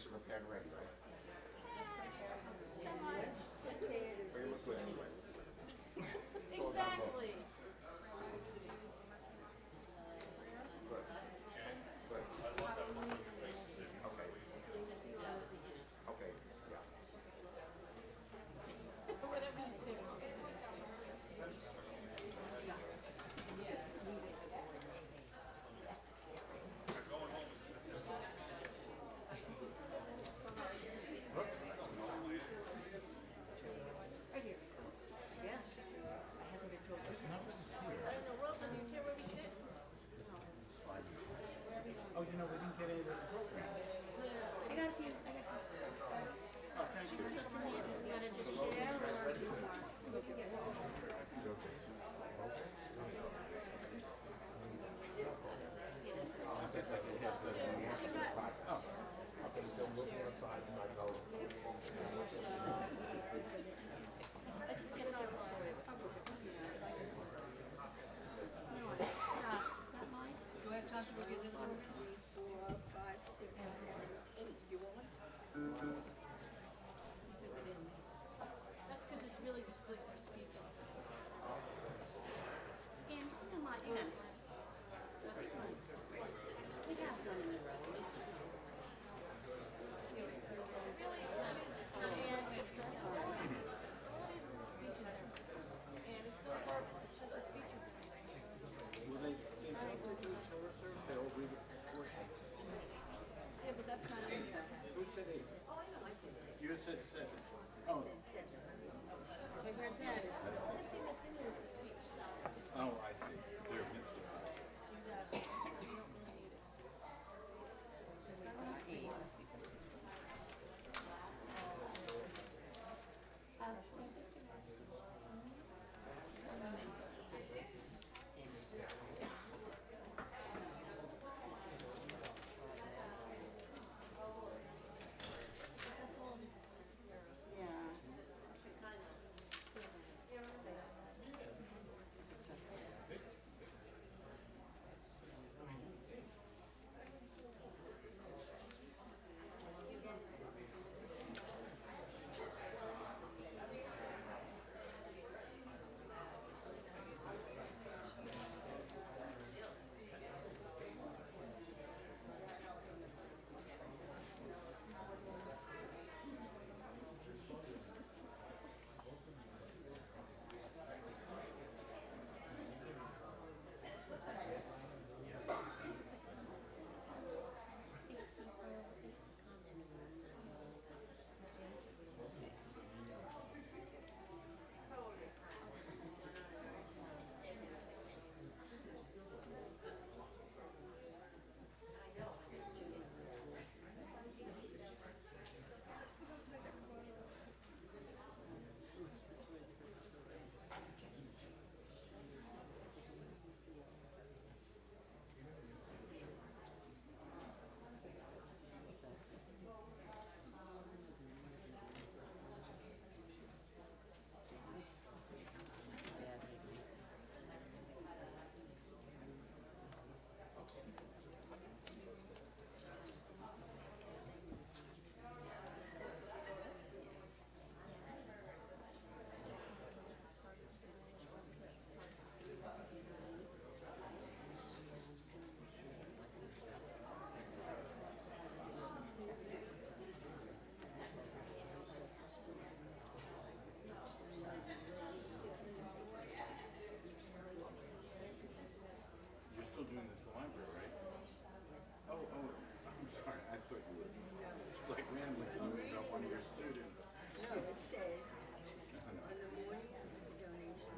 should prepare and ready, right? But you look good anyway. It's all about looks. Exactly. Good. Good. Okay. Okay. Yeah. Whatever you say. Yes, I haven't been told. I don't know, Rosa, do you care where we sit? Oh, you know, we didn't get any of the program. I got a few, I got a few. Oh, thank you. You wanna just share or do you want? Okay, so we'll be outside and I go. I just get it over for you. Do I have time to look at this one? 3, 4, 5, 6, 7, 8. You want one? He said we didn't. That's because it's really just like for speeches. And come on, Ann. That's fine. We have one in the row. Really, it's not easy. And all it is a speeches there. And it's no service, it's just a speeches there. Will they incorporate the Torah service? They all read a portion. Yeah, but that's not in here. Who said 8? You had said 7. Oh, Like where it's at, it's the only thing that's in here is the speech. oh, I see. They're mitzvah. Exactly. So you don't really need it. That's all this is. Yeah. You're still doing this at the library, right? Oh, I'm sorry. I thought you were like randomly telling me about one of your students. It says, on the morning of the donation,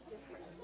difference.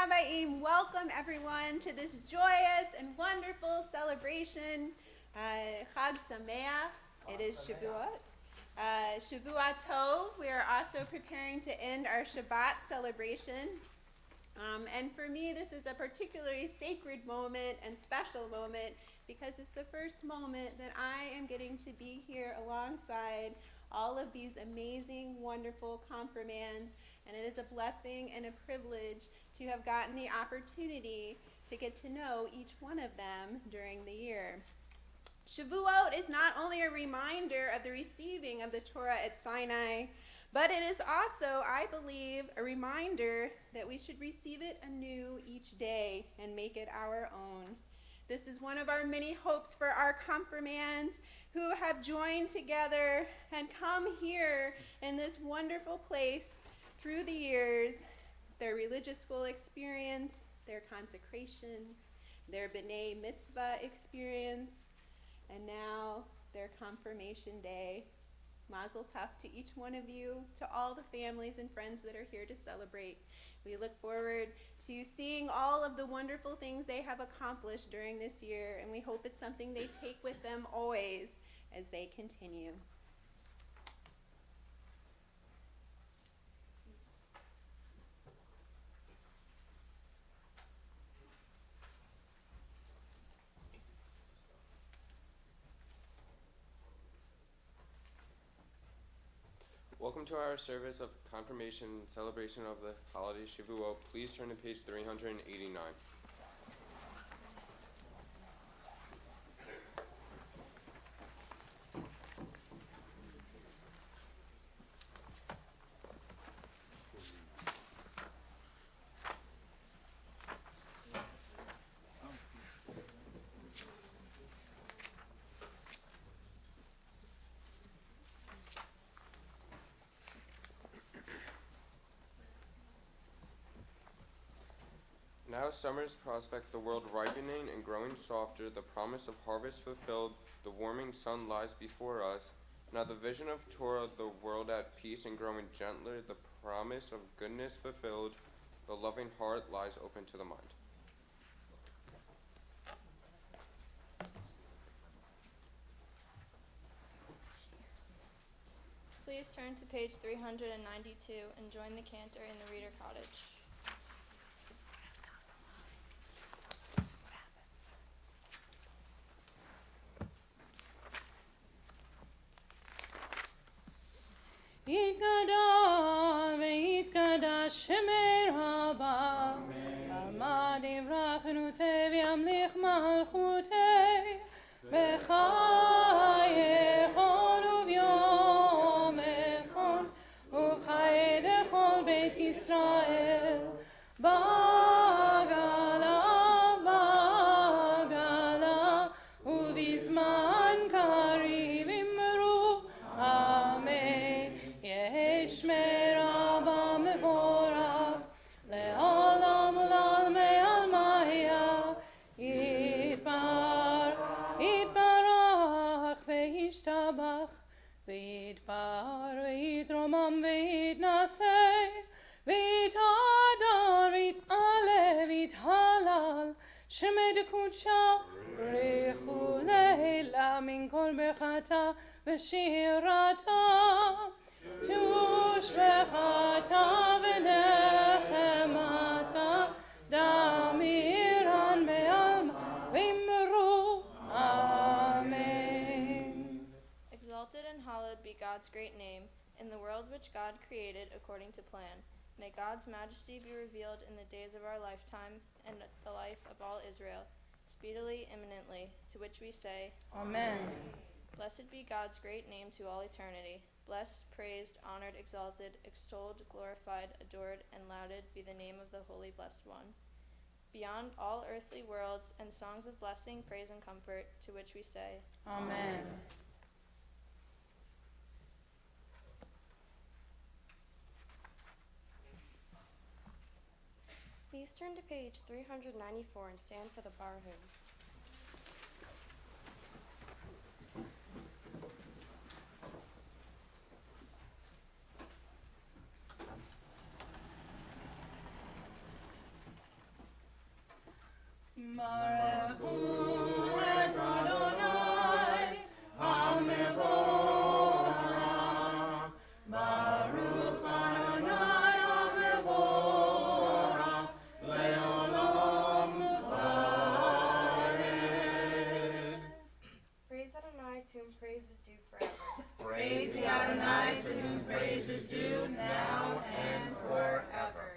Habayim, welcome everyone to this joyous and wonderful celebration. Chag Sameach, it is Shavuot. Shavua Tov, we are also preparing to end our Shabbat celebration. And for me, this is a particularly sacred moment and special moment because it's the first moment that I am getting to be here alongside all of these amazing, wonderful confirmands. And it is a blessing and a privilege to have gotten the opportunity to get to know each one of them during the year. Shavuot is not only a reminder of the receiving of the Torah at Sinai, but it is also, I believe, a reminder that we should receive it anew each day and make it our own. This is one of our many hopes for our confirmands who have joined together and come here in this wonderful place through the years, their religious school experience, their consecration, their B'nai Mitzvah experience, and now their confirmation day. Mazel tov to each one of you, to all the families and friends that are here to celebrate. We look forward to seeing all of the wonderful things they have accomplished during this year, and we hope it's something they take with them always as they continue. Welcome to our service of confirmation and celebration of the holiday Shavuot. Please turn to page 389. Now summers prospect the world ripening and growing softer, the promise of harvest fulfilled, the warming sun lies before us. Now the vision of Torah, the world at peace and growing gentler, the promise of goodness fulfilled, the loving heart lies open to the mind. Please turn to page 392 and join the cantor in the Reader Cottage. יתגדל ויתקדש שמי רבה, עמד יברח נוטה וימליך מלכותי, בחייכון וביום איכון, ובחיי לכל בית ישראל, בגלה, בגלה, ובזמן קריב אמרו, אמן. יש מרבה מבורך, לעולם ולעלמי עלמיה, יתברך וישתבח, ויתפאר ויתרומם ויתנשא, ויתהדר ויתעלה ויתהלל, שמי דקודשה בריחו לילה מן כל ברכתה ושירתה. תושבחתה ונחמתה, דמירן בעלמא ואמרו Amen. Exalted and hallowed be God's great name, in the world which God created according to plan. May God's majesty be revealed in the days of our lifetime and the life of all Israel, speedily, imminently, to which we say, Amen. Blessed be God's great name to all eternity. Blessed, praised, honored, exalted, extolled, glorified, adored, and lauded be the name of the Holy Blessed One. Beyond all earthly worlds and songs of blessing, praise, and comfort, to which we say, Amen. Please turn to page 394 and stand for the bar hymn. Barechu et Adonai, HaMevorach. Baruch Adonai HaMevorach, Le'olam Vaed. Praise Adonai, to whom praise is due forever. Praise the Adonai, to whom praise is due now and forever.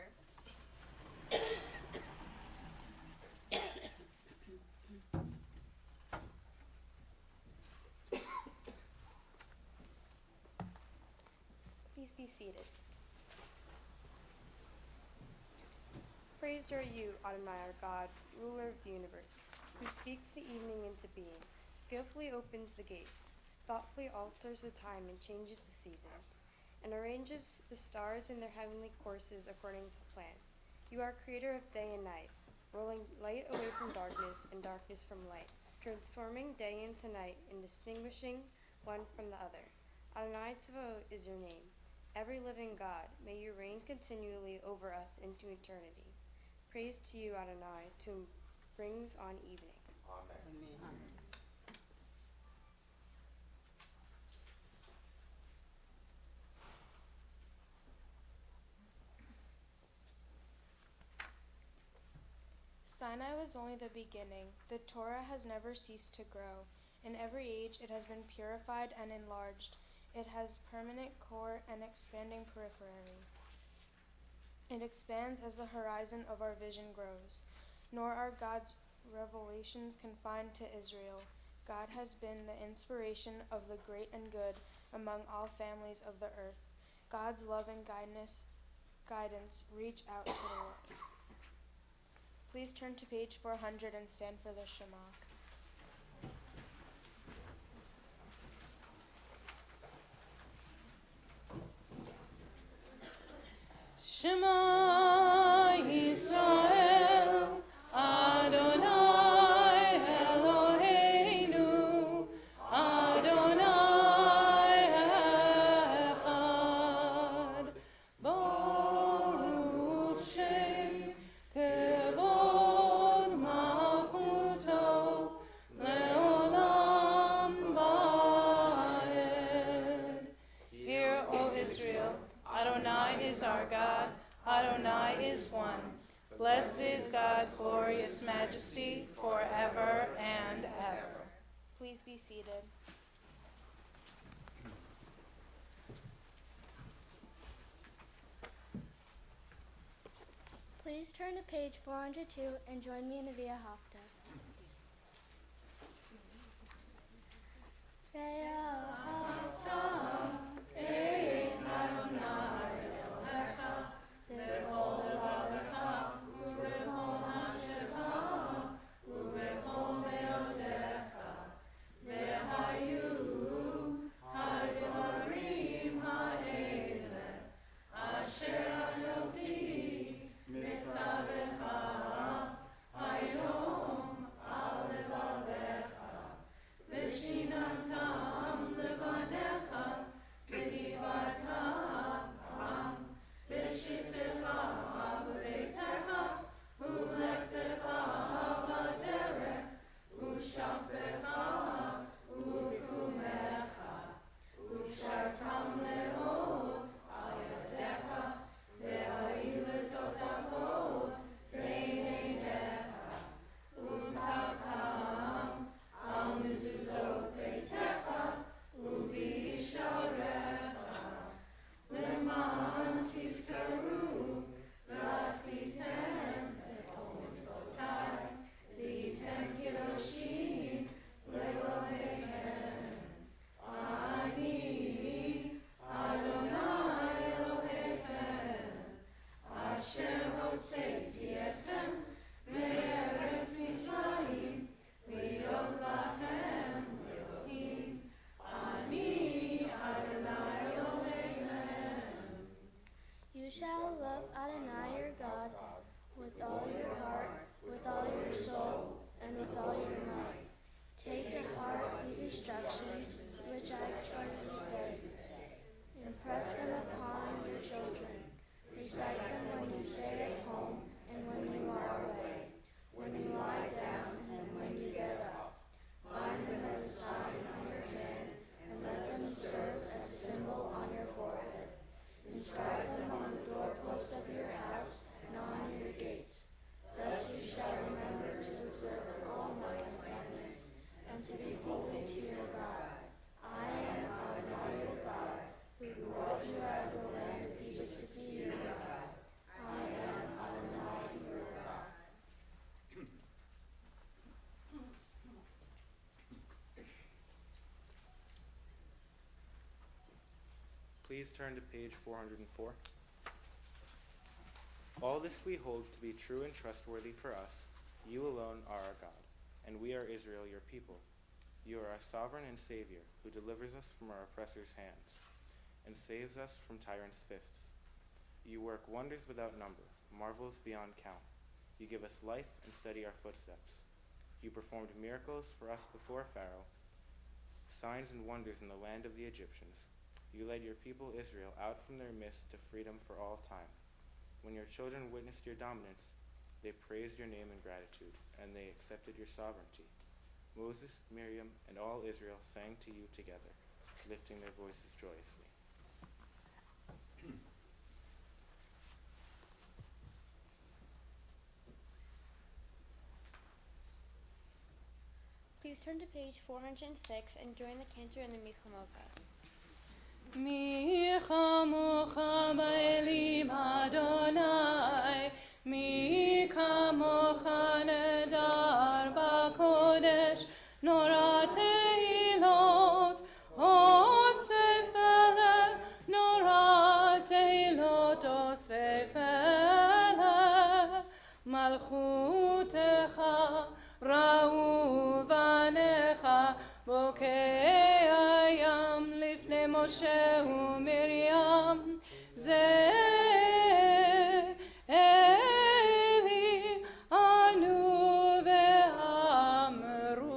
Please be seated. Praised are you, Adonai our God, ruler of the universe, who speaks the evening into being, skillfully opens the gates, thoughtfully alters the time and changes the seasons, and arranges the stars in their heavenly courses according to plan. You are creator of day and night, rolling light away from darkness and darkness from light, transforming day into night and distinguishing one from the other. Adonai Tzvaot is your name. Every living God, may you reign continually over us into eternity. Praise to you, Adonai, to whom brings on evening. Sinai was only the beginning. The Torah has never ceased to grow. In every age it has been purified and enlarged. It has permanent core and expanding periphery. It expands as the horizon of our vision grows. Nor are God's revelations confined to Israel. God has been the inspiration of the great and good among all families of the earth. God's love and guidance reach out to the world. Please turn to page 400 and stand for the Shema. Shema Yisrael, Adonai Eloheinu, Adonai Echad. Baruch Shem Kevod Malchuto Leolam Vaed. Hear, O Israel, Adonai is our God, Adonai is one. Blessed is God's glorious majesty forever and ever. Please be seated. Please turn to page 402 and join me in the Via Hafta. Via Hafta, Ein Adonai Elohecha, B'chol levavecha, u'b'chol nafshecha, u'b'chol me'otecha, v'hayu ha'dvarim ha'ele, asher Anochi mitzavecha hayom al levavecha, v'shinantam levanecha, v'dibarta bam, v'shivtecha b'beitecha, u'lechtecha b'derech, u'shaftecha u'kumecha, u'shartam le'od al yadecha, ve'ha'ilototafot bein einecha, u'tavtam al mezuzot beitecha, u'b'isharecha, leman tizkaru, v'asitem b'kol mitzvotai, v'yitem kiroshim le'Eloheihem. Ani Adonai Eloheihem, asher hotzeiti etchem me'eretz Mitzrayim, liot lachem Elohim. Ani Adonai Eloheihem. You shall love Adonai your God with all your heart, with all your soul, and with all your might. Take to heart these instructions which I charge this day. Impress them upon your children. Recite them when you stay at home and when you are away, when you lie down Please turn to page 404. All this we hold to be true and trustworthy for us. You alone are our God, and we are Israel, your people. You are our sovereign and Savior, who delivers us from our oppressors' hands and saves us from tyrants' fists. You work wonders without number, marvels beyond count. You give us life and steady our footsteps. You performed miracles for us before Pharaoh, signs and wonders in the land of the Egyptians. You led your people Israel out from their midst to freedom for all time. When your children witnessed your dominance, they praised your name in gratitude, and they accepted your sovereignty. Moses, Miriam, and all Israel sang to you together, lifting their voices joyously. Please turn to page 406 and join the cantor in the Michamocha. מי כמוך באלים אדוני, מי כמוך נדר בקודש, נורא תהילות, אוסף אלה, נורא תהילות, אוסף אלה, מלכותך ראו בניך, בוקע ים לפני משה ומרים, זה אלי ענו ואמרו,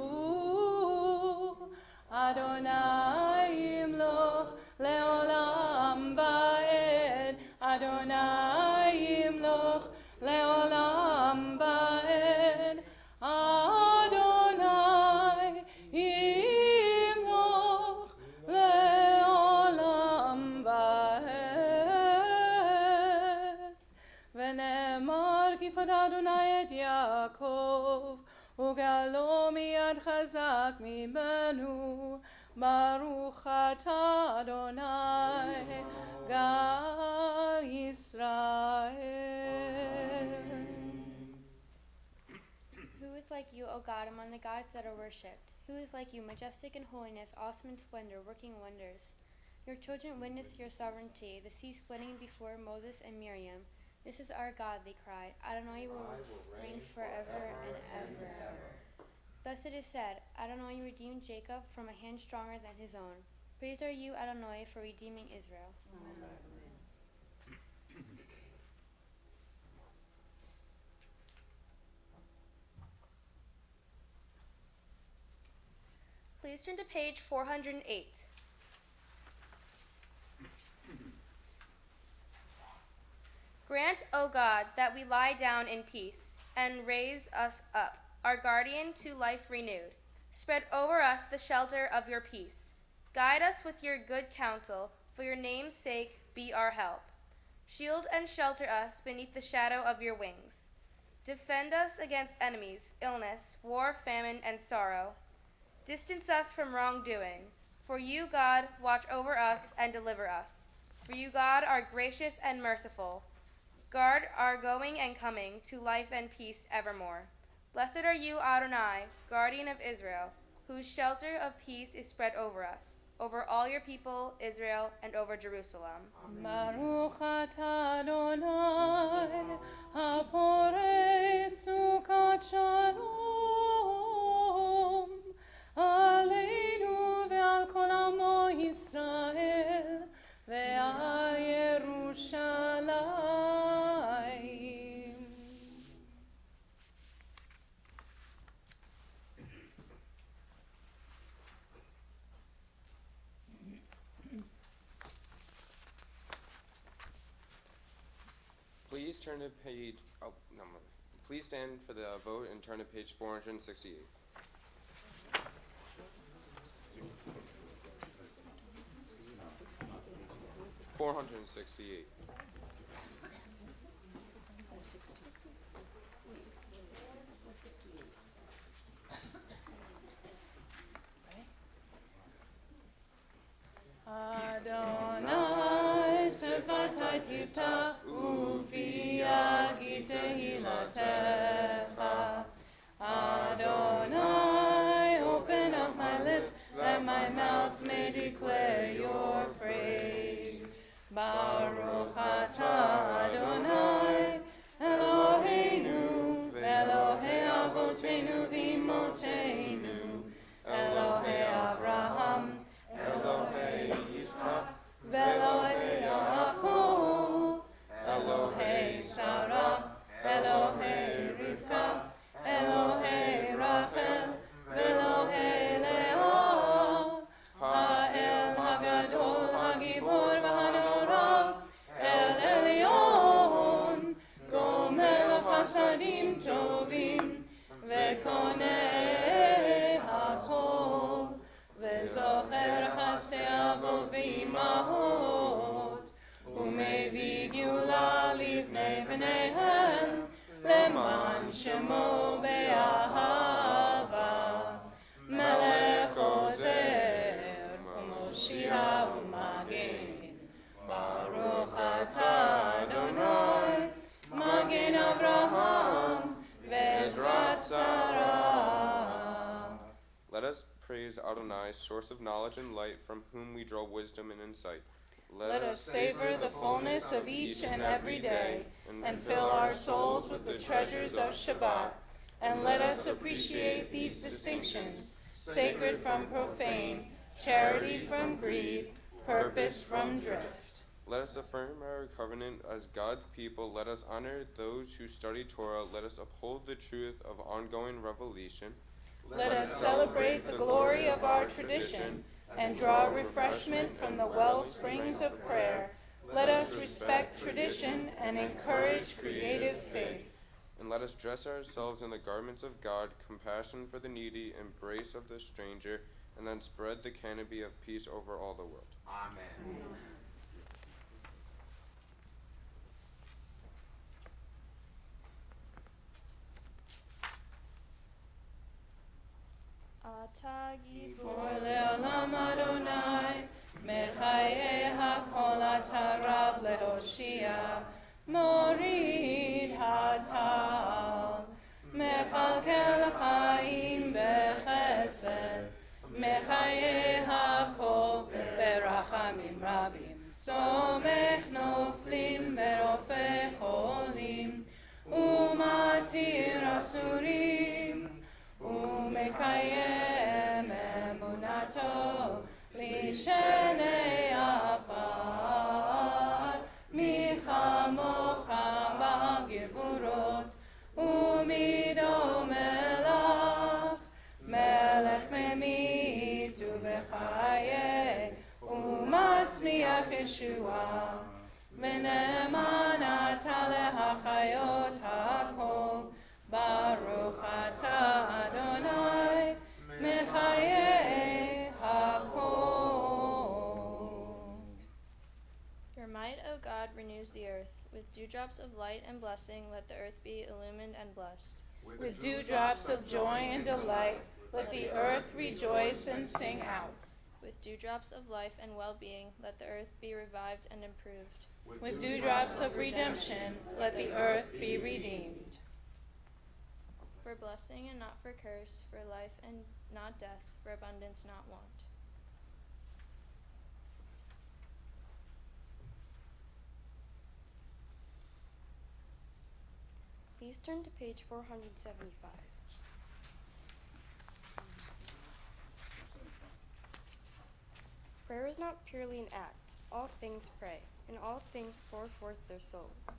אדוני ימלוך לעולם ועד, אדוני ימלוך לעולם ועד, אדוני ימלוך לעולם ועד. ונאמר כי פדה אדוני את יעקב, וגאלו מיד חזק ממנו, ברוך אתה אדוני גל ישראל. Who is like you, O God, among the gods that are worshipped? Who is like you, majestic in holiness, awesome in splendor, working wonders? Your children witnessed your sovereignty, the sea splitting before Moses and Miriam. This is our God, they cried. Adonai will reign forever and ever. Thus it is said, Adonai redeemed Jacob from a hand stronger than his own. Praised are you, Adonai, for redeeming Israel. Amen. Please turn to page 408. Grant, O God, that we lie down in peace, and raise us up, our guardian to life renewed. Spread over us the shelter of your peace. Guide us with your good counsel, for your name's sake be our help. Shield and shelter us beneath the shadow of your wings. Defend us against enemies, illness, war, famine, and sorrow. Distance us from wrongdoing. For you, God, watch over us and deliver us. For you, God, are gracious and merciful. Guard our going and coming to life and peace evermore. Blessed are you, Adonai, guardian of Israel, whose shelter of peace is spread over us, over all your people, Israel, and over Jerusalem. Baruch atah Adonai, haporei sukat shalom, aleinu ve'al kol amo Yisrael, ve'al Yerushalayim. Please turn to page, please stand for the vote and turn to page 468. $468. Adonai sefatai tiftach ufi yagi tehilatecha. Adonai, open up my lips, that my mouth may declare your praise. Baruch atah Adonai, Eloheinu, Elohei Avotenu v'Imotenu, Elohei Abraham, Elohei Yitzchak, Elohei Yaakov, Elohei Sarah, Elohei Rivka, Elohei Rachel, Elohei Leah, Ha'el Hagadol Hagibor v'Hanora, El Elyon, Gomel Chasadim Tovim, Vekonei Hakol, Vezocher Chasdei Avot v'Imahot, Umevi Geula Livnei Bneihem, Leman Shemo Be'ahava, Melech Ozer, Umoshia Umagen, Baruch atah Adonai, Magen Avraham, Ve'ezrat Sarah. Let us praise Adonai, source of knowledge and light, from whom we draw wisdom and insight. Let us savor the fullness of each and every day, and fill our souls with the treasures of Shabbat. And let us appreciate these distinctions, sacred from profane, charity from greed, purpose from drift. Let us affirm our covenant as God's people. Let us honor those who study Torah. Let us uphold the truth of ongoing revelation. Let us celebrate the glory of our tradition and draw refreshment from the well springs of prayer. Let us respect tradition and encourage creative faith. And let us dress ourselves in the garments of God, compassion for the needy, embrace of the stranger, and then spread the canopy of peace over all the world. Amen. Ata Gibor le'olam Adonai, Mechayei hakol ata Rav lehoshia, Morid hatal, Mechalkel chaim bechesed, Mechayei hakol berachamim rabim, Somech noflim berofei cholim, Umatir asurim, ומקיים אמונתו לשני עפר, מי כמוך בגבורות ומידו מלך, מלך ממית ובחיי ומצמיח ישועה, ונאמן אתה להחיות הכל. Baruch atah Adonai, Mechayei hakol. Your might, O God, renews the earth. With dewdrops of light and blessing, let the earth be illumined and blessed. With dewdrops of joy and delight, let the earth rejoice and sing out. With dewdrops of life and well-being, let the earth be revived and improved. With dewdrops of redemption, let the earth be redeemed. For blessing and not for curse, for life and not death, for abundance, not want. Please turn to page 475. Prayer is not purely an act. All things pray, and all things pour forth their souls.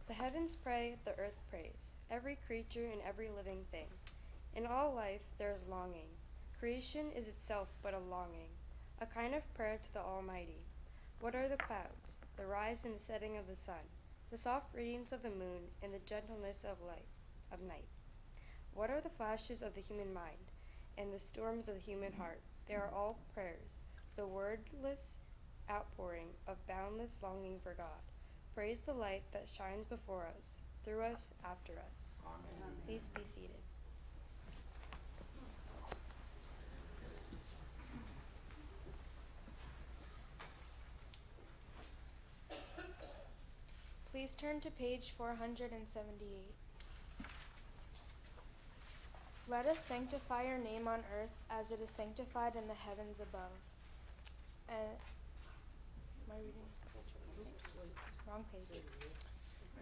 The heavens pray, the earth prays, every creature and every living thing. In all life there is longing. Creation is itself but a longing, a kind of prayer to the Almighty. What are the clouds, the rise and the setting of the sun, the soft radiance of the moon, and the gentleness of night? What are the flashes of the human mind, and the storms of the human heart? They are all prayers, the wordless outpouring of boundless longing for God. Praise the light that shines before us, through us, after us. Amen. Please be seated. Please turn to page 478. Let us sanctify your name on earth as it is sanctified in the heavens above. And my reading. Wrong page.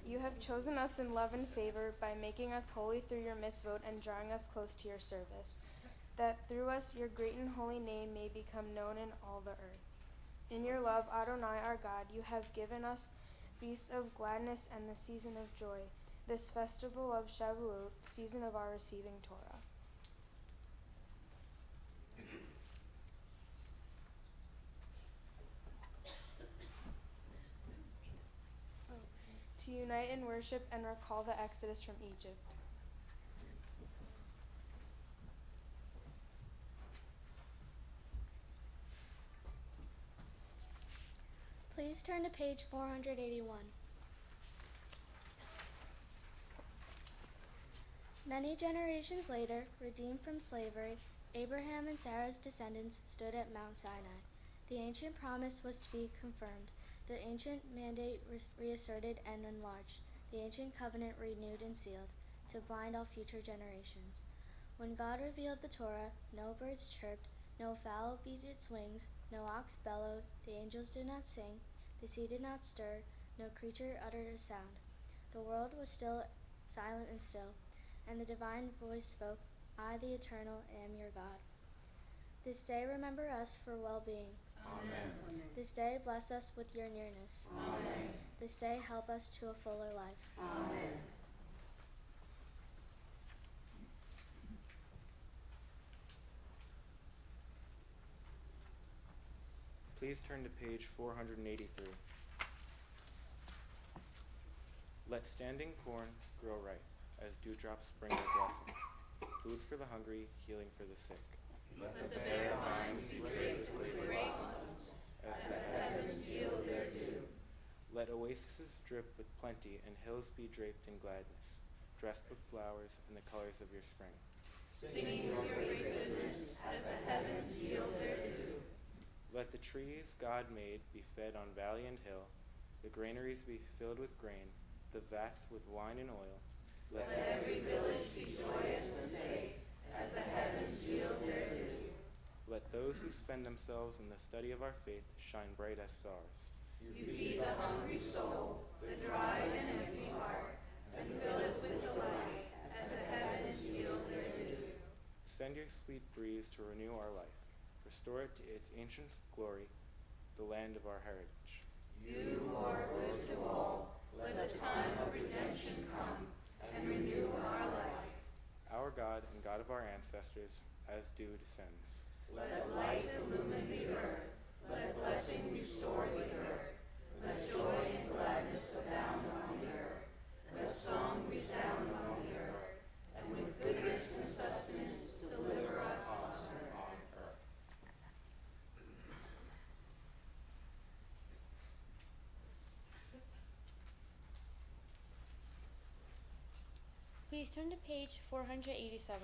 You have chosen us in love and favor by making us holy through your mitzvot and drawing us close to your service, that through us your great and holy name may become known in all the earth. In your love, Adonai our God, you have given us feasts of gladness and the season of joy, this festival of Shavuot, season of our receiving Torah. To unite in worship and recall the exodus from Egypt. Please turn to page 481. Many generations later, redeemed from slavery, Abraham and Sarah's descendants stood at Mount Sinai. The ancient promise was to be confirmed, the ancient mandate reasserted and enlarged, the ancient covenant renewed and sealed, to blind all future generations. When God revealed the Torah, no birds chirped, no fowl beat its wings, no ox bellowed, the angels did not sing, the sea did not stir, no creature uttered a sound. The world was still, silent and still, and the divine voice spoke, I, the Eternal, am your God. This day remember us for well-being. Amen. This day bless us with your nearness. Amen. This day help us to a fuller life. Amen. Please turn to page 483. Let standing corn grow ripe, as dewdrops bring their blessing. Food for the hungry, healing for the sick. Let the bare vines be draped with grapes, As the heavens yield their dew. Let oases drip with plenty, and hills be draped in gladness, dressed with flowers in the colors of your spring. singing your great goodness as the heavens yield their dew. Let the trees God made be fed on valley and hill, the granaries be filled with grain, the vats with wine and oil. Let every village be joyous and safe as the heavens yield their dew. Let those who spend themselves in the study of our faith shine bright as stars. You feed the hungry soul, the dry and empty heart, and fill it with delight as the heavens yield their dew. Send your sweet breeze to renew our life. Restore it to its ancient glory, the land of our heritage. You who are good to all, let the time of redemption come and renew our life. Our God and God of our ancestors, as dew descends. Let light illumine the earth, let blessing restore the earth, let joy and gladness abound on the earth, let song resound on the earth, and with goodness and sustenance deliver us on earth. Please turn to page 487.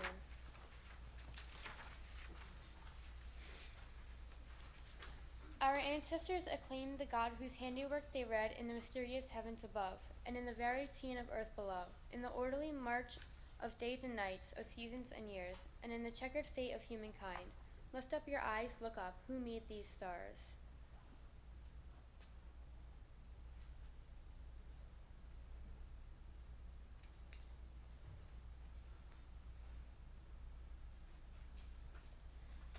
Our ancestors acclaimed the God whose handiwork they read in the mysterious heavens above, and in the varied scene of earth below, in the orderly march of days and nights, of seasons and years, and in the checkered fate of humankind. Lift up your eyes, look up, who made these stars?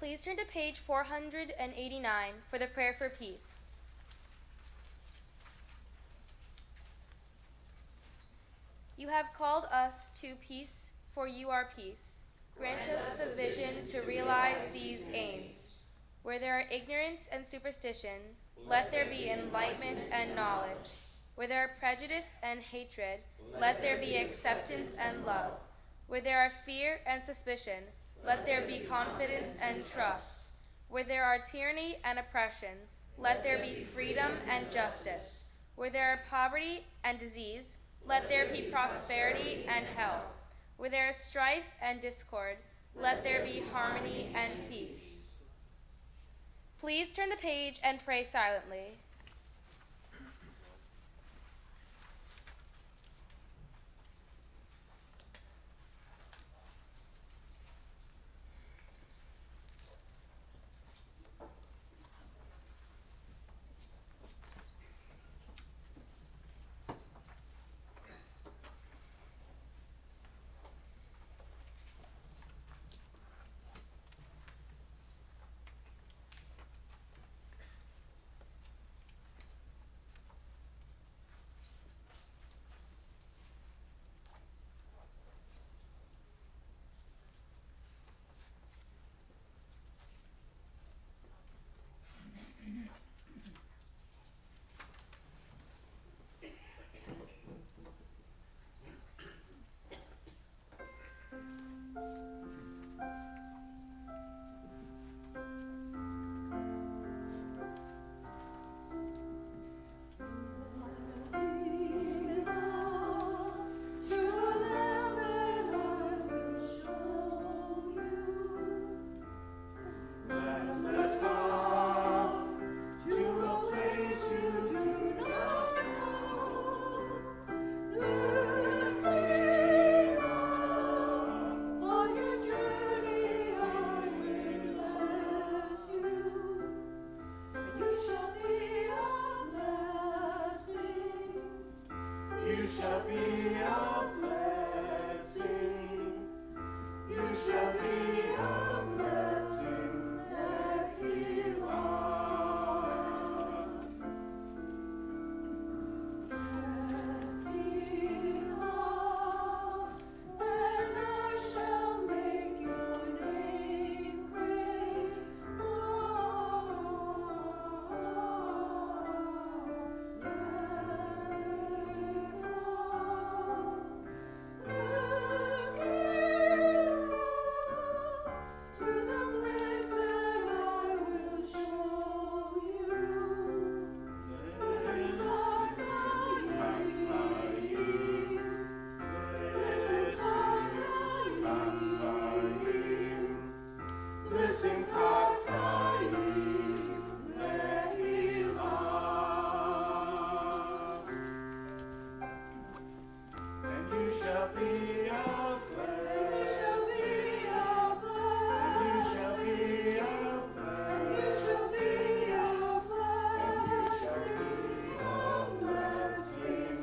Please turn to page 489 for the prayer for peace. You have called us to peace, for you are peace. Grant us the vision to realize these aims. Where there are ignorance and superstition, let there be enlightenment and knowledge. Where there are prejudice and hatred, let there be acceptance and love. Where there are fear and suspicion, let there be confidence and trust. Where there are tyranny and oppression, let there be freedom and justice. Where there are poverty and disease, let there be prosperity and health. Where there is strife and discord, let there be harmony and peace. Please turn the page and pray silently. shall be a blessing. You shall be a blessing that he loved. That he loved, and I shall make your name great. To the place that I will show you. This is our Elohim. This is our Elohim. Listen, Elohim, Lehilah. And you shall be a blessing. You shall be a blessing. You shall be a blessing. You shall be a blessing.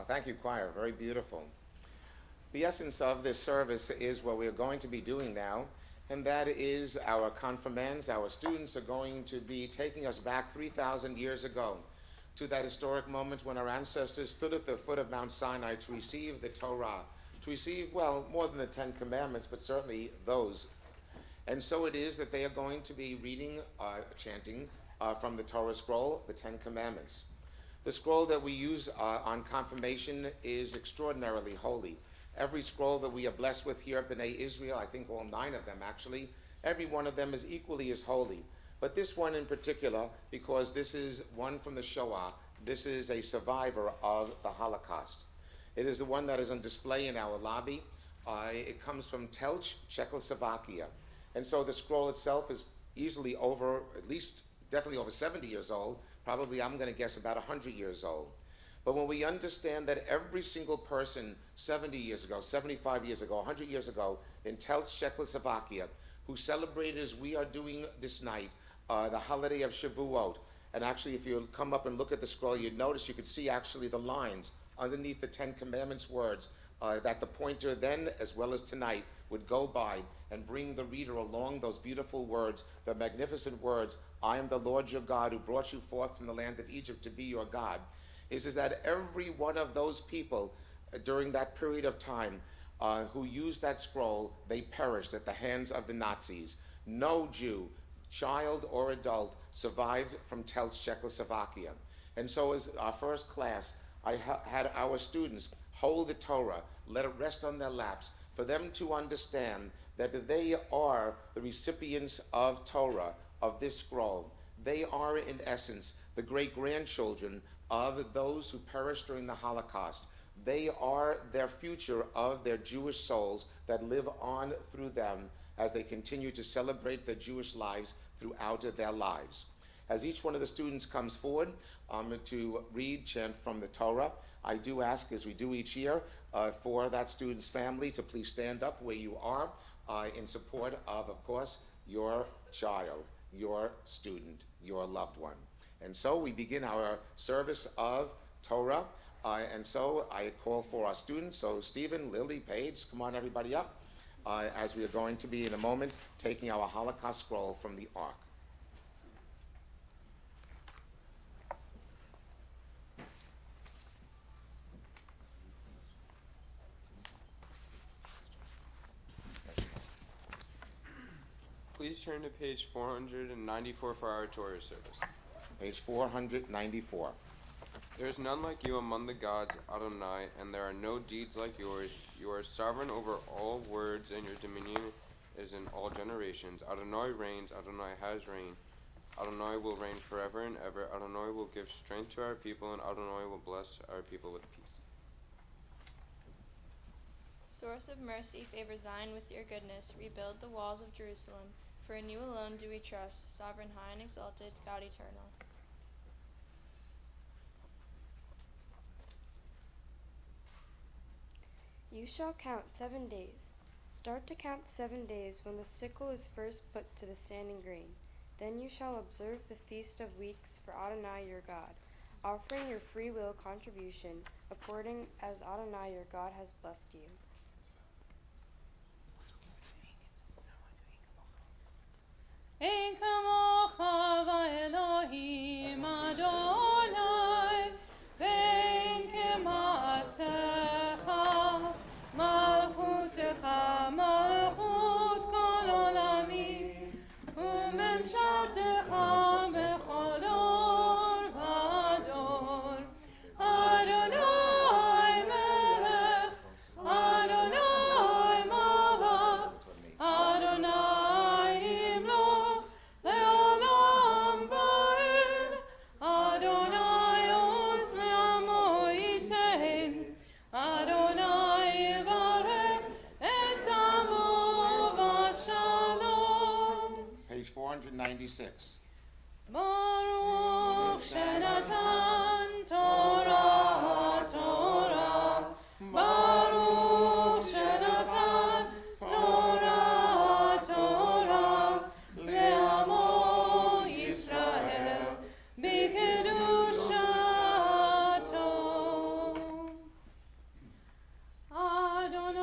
Thank you, choir. Very beautiful. The essence of this service is what we're going to be doing now, and that is our confirmands. Our students are going to be taking us back 3,000 years ago to that historic moment when our ancestors stood at the foot of Mount Sinai to receive the Torah, to receive, well, more than the 10 Commandments, but certainly those. And so it is that they are going to be reading, chanting from the Torah scroll, the 10 Commandments. The scroll that we use on confirmation is extraordinarily holy. Every scroll that we are blessed with here at B'nai Israel, I think all 9 of them actually, every one of them is equally as holy. But this one in particular, because this is one from the Shoah, this is a survivor of the Holocaust. It is the one that is on display in our lobby. It comes from Telch, Czechoslovakia. And so the scroll itself is easily over, at least definitely over 70 years old. Probably, I'm going to guess, about 100 years old. But when we understand that every single person 70 years ago, 75 years ago, 100 years ago in Telch, Czechoslovakia, who celebrated as we are doing this night, the holiday of Shavuot, and actually if you come up and look at the scroll, you'd notice you could see actually the lines underneath the 10 Commandments words that the pointer then, as well as tonight, would go by and bring the reader along those beautiful words, the magnificent words, I am the Lord your God who brought you forth from the land of Egypt to be your God, is that every one of those people during that period of time who used that scroll, they perished at the hands of the Nazis. No Jew, child or adult, survived from Telch, Czechoslovakia. And so as our first class, I had our students hold the Torah, let it rest on their laps, for them to understand that they are the recipients of Torah, of this scroll. They are, in essence, the great-grandchildren of those who perished during the Holocaust. They are their future of their Jewish souls that live on through them as they continue to celebrate their Jewish lives throughout their lives. As each one of the students comes forward to read, chant from the Torah, I do ask, as we do each year, for that student's family to please stand up where you are in support of course, your child, your student, your loved one. And so we begin our service of Torah. And so I call for our students. So Stephen, Lily, Paige, come on everybody up, as we are going to be in a moment taking our Holocaust scroll from the Ark. Please turn to page 494 for our Torah service. Page 494. There is none like you among the gods, Adonai, and there are no deeds like yours. You are sovereign over all words, and your dominion is in all generations. Adonai reigns, Adonai has reigned. Adonai will reign forever and ever. Adonai will give strength to our people, and Adonai will bless our people with peace. Source of mercy, favor Zion with your goodness. Rebuild the walls of Jerusalem. For in you alone do we trust, sovereign, high and exalted, God eternal. You shall count 7 days. Start to count the 7 days when the sickle is first put to the standing grain. Then you shall observe the Feast of Weeks for Adonai your God, offering your free will contribution according as Adonai your God has blessed you. Ein kamocha v'Elohim Adonai, ve'ein kema'asecha, malchutecha malchut kol olamim, u'memshaltecha bechol dor v'dor. Adonai melech, Adonai malach, Adonai imloch le'olam va'ed, Adonai oz le'amo yitein, Adonai yivarech et amo v'shalom. Page 496. Baruch Shenatan Torah, Torah. Baruch Shenatan Torah, Torah. Le'amo Yisrael b'kedushato.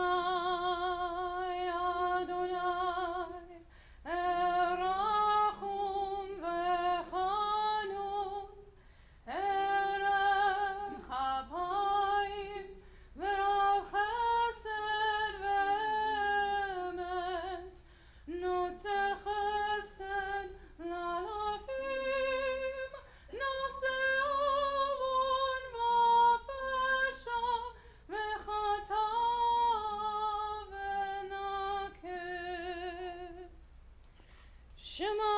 Adonai, Adonai, erachum v'chanun, erech apayim v'rav chesed v'emet, notzer chesed l'alafim, naseh avon v'afesha v'chata v'nakeh. Shema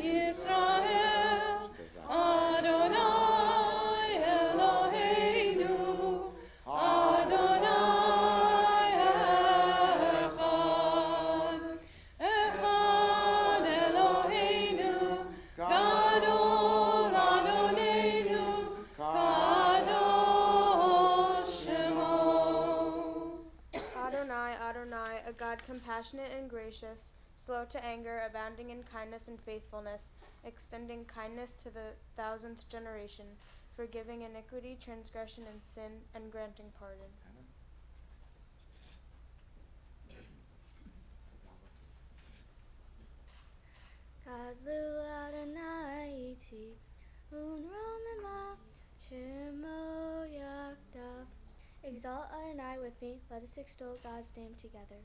Yisrael, Adonai Eloheinu, Adonai Echad. Echad Eloheinu, Gadol Adonenu, Kadosh Shemo. Adonai, Adonai, a God compassionate and gracious, slow to anger, abounding in kindness and faithfulness, extending kindness to the 1000th generation, forgiving iniquity, transgression, and sin, and granting pardon. Gadlu Adonai iti, unromima, shemo yakdav. Exalt Adonai with me, let us extol God's name together.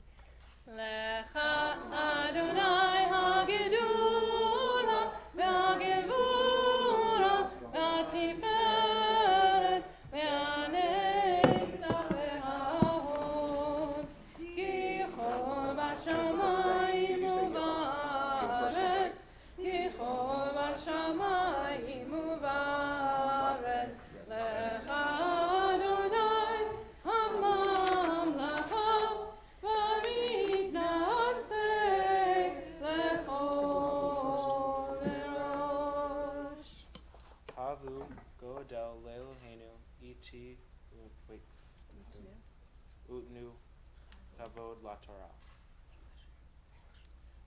Lecha Adonai hagedula v'hagevura v'atiferet v'anetzach v'hahod, ki chol b'shamayim u'ba'aretz, ki chol b'shamayim u'ba'aretz. Lecha Adonai hamamlacha v'mitnaseh lechol erosh. Havu, Goadel, Leilhenu, Iti, Utnu, Kavod, La Torah.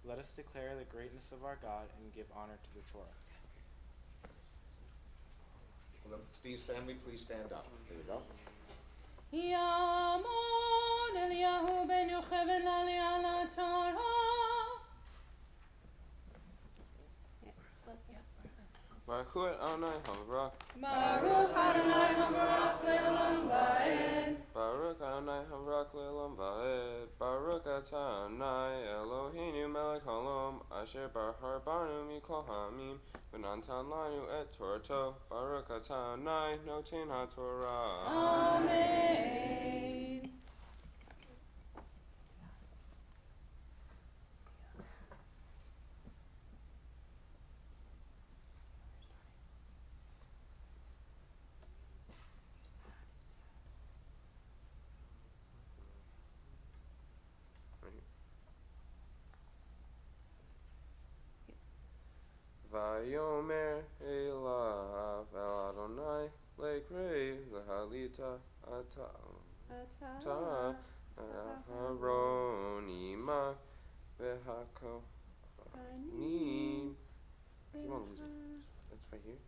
Let us declare the greatness of our God and give honor to the Torah. Well, Steve's family, please stand up. There you go. Yamon Eliyahu ben Yocheved l'Aliyah LaTorah. Baruch Adonai Havarach. Baruch Adonai Havarach le'olam va'ed. Baruch Adonai Havarach le'olam va'ed. Baruch atah Adonai Eloheinu melech haolam, asher bahar banu mikol ha'amim, v'natan lanu et Torato. Baruch atah Adonai noten ha'Torah. Amen. Vayomer Elav El Adonai Lekrei Lehalita Ata Ta Aharonima Vehakohanim. You won't lose it. It's right here.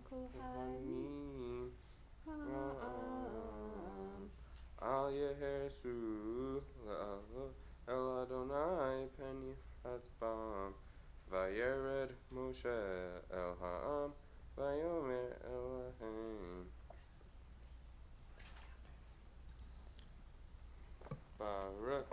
Kohanim. Al Yehesu El Adonai Peni Hatzbam Vayered Moshe El Ha'am Vayomer Elohim Baruch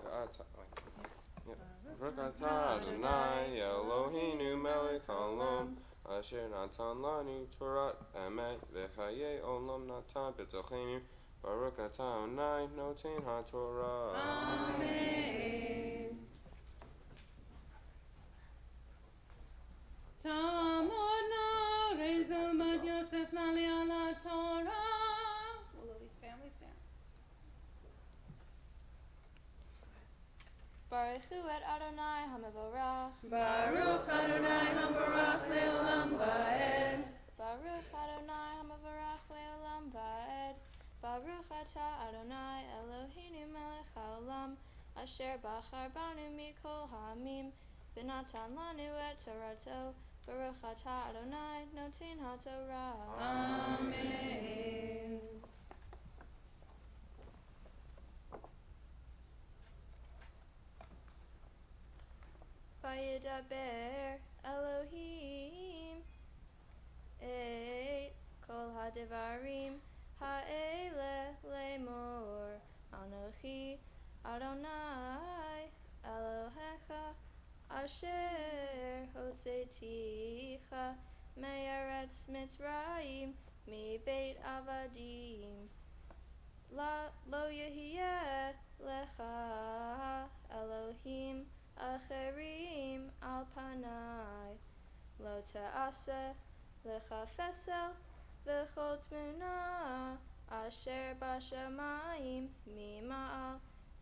atah Adonai Eloheinu melech haolam Asher natan lanu Torat emet v'chayei olam natan b'tochenu Baruch atah Adonai noten haTorah. Amen. Tamona Rezel Bad Yosef Lali ala Torah. Will Lily's family stand? Baruch hu et Adonai hamavorach. Baruch Adonai Hambarach Leolam Vaed. Baruch Adonai hamavorach leolam vaed. Baruch atah Adonai Eloheinu melech haolam asher bachar banu mikol ha'amim v'natan lanu et Torato. Baruch atah Adonai noten haTorah. Amen. Vayedaber Elohim et kol ha'devarim ha'ele lemor Anochi Adonai Elohecha asher hotzeticha me'eretz Mitzrayim mi beit avadim lo yehiyeh lecha Elohim Acherim al panai lo ta'aseh lecha fesel v'chol tmuna asher b'shamayim mima'al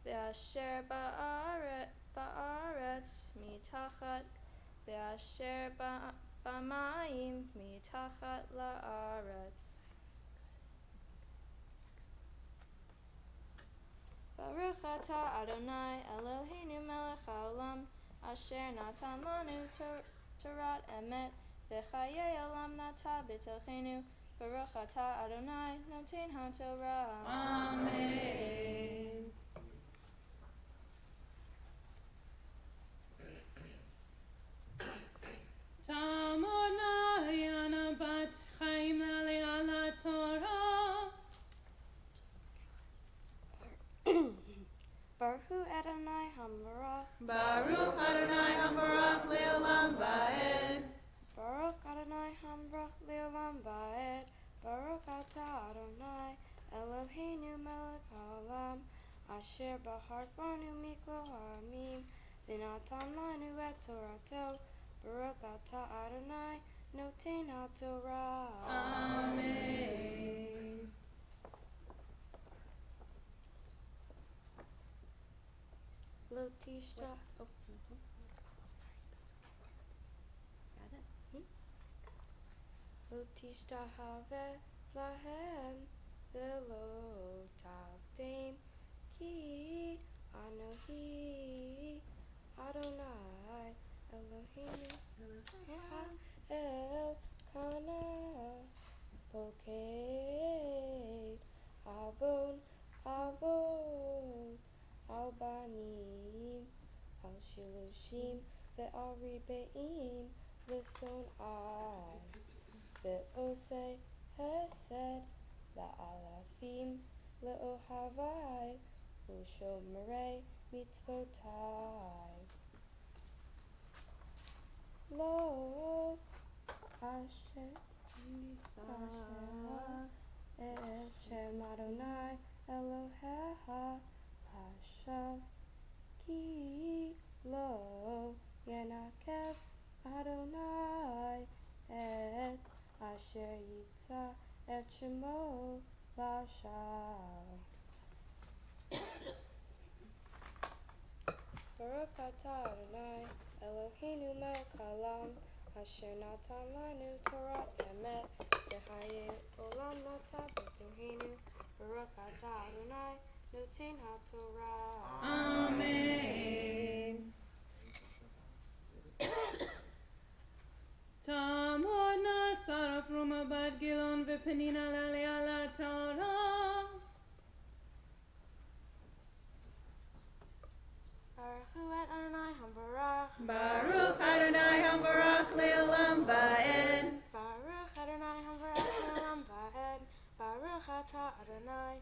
v'asher ba'aretz mitachat v'asher b'mayim mitachat la'aretz. Baruch atah Adonai Eloheinu melech haolam asher natan lanu Torat emet v'chayei olam nata b'tochenu Baruch atah Adonai noten haTorah. Amen. Tamona Yana Bat Chaim Lali ala Torah. Baruch Adonai Hambarach. Baruch Adonai Hambarach Leolam Vaed. Baruch Adonai Hambarach Leolam Vaed. Baruch atah Adonai Eloheinu melech haolam asher bachar banu mikol ha'amim v'natan lanu et Torato. Baruch atah Adonai noten haTorah. Amen. Lo tishta. Lo tishtahave lahem velo tavdim ki Anohi Adonai Eloheinu El Kana Bokeh Avon Avot Al Banim Al Shilushim Ve'al Ribeim V'son Ai Ve'osei Hesed La'alafim Le'ohavai U'shomerei Mitzvotai Lo Asher Et Shem Adonai Elohecha Hashav Ki Lo Yenakev Adonai Et Asher Yitza Et Shemo Lashal Baruch atah Adonai Eloheinu melech haolam Asher natan lanu Torat emet, v'chaye olam nata b'tohenu, Baruch atah Adonai, noten haTorah. Amen. Tamod Nasara from Abad Gilon v'Penina Lali ala Torah. Baruch hu et Adonai hambarach. Baruch Adonai Hambarach Le'olam Va'ed. Baruch Adonai hambarach le'olam va'ed. Baruch atah Adonai,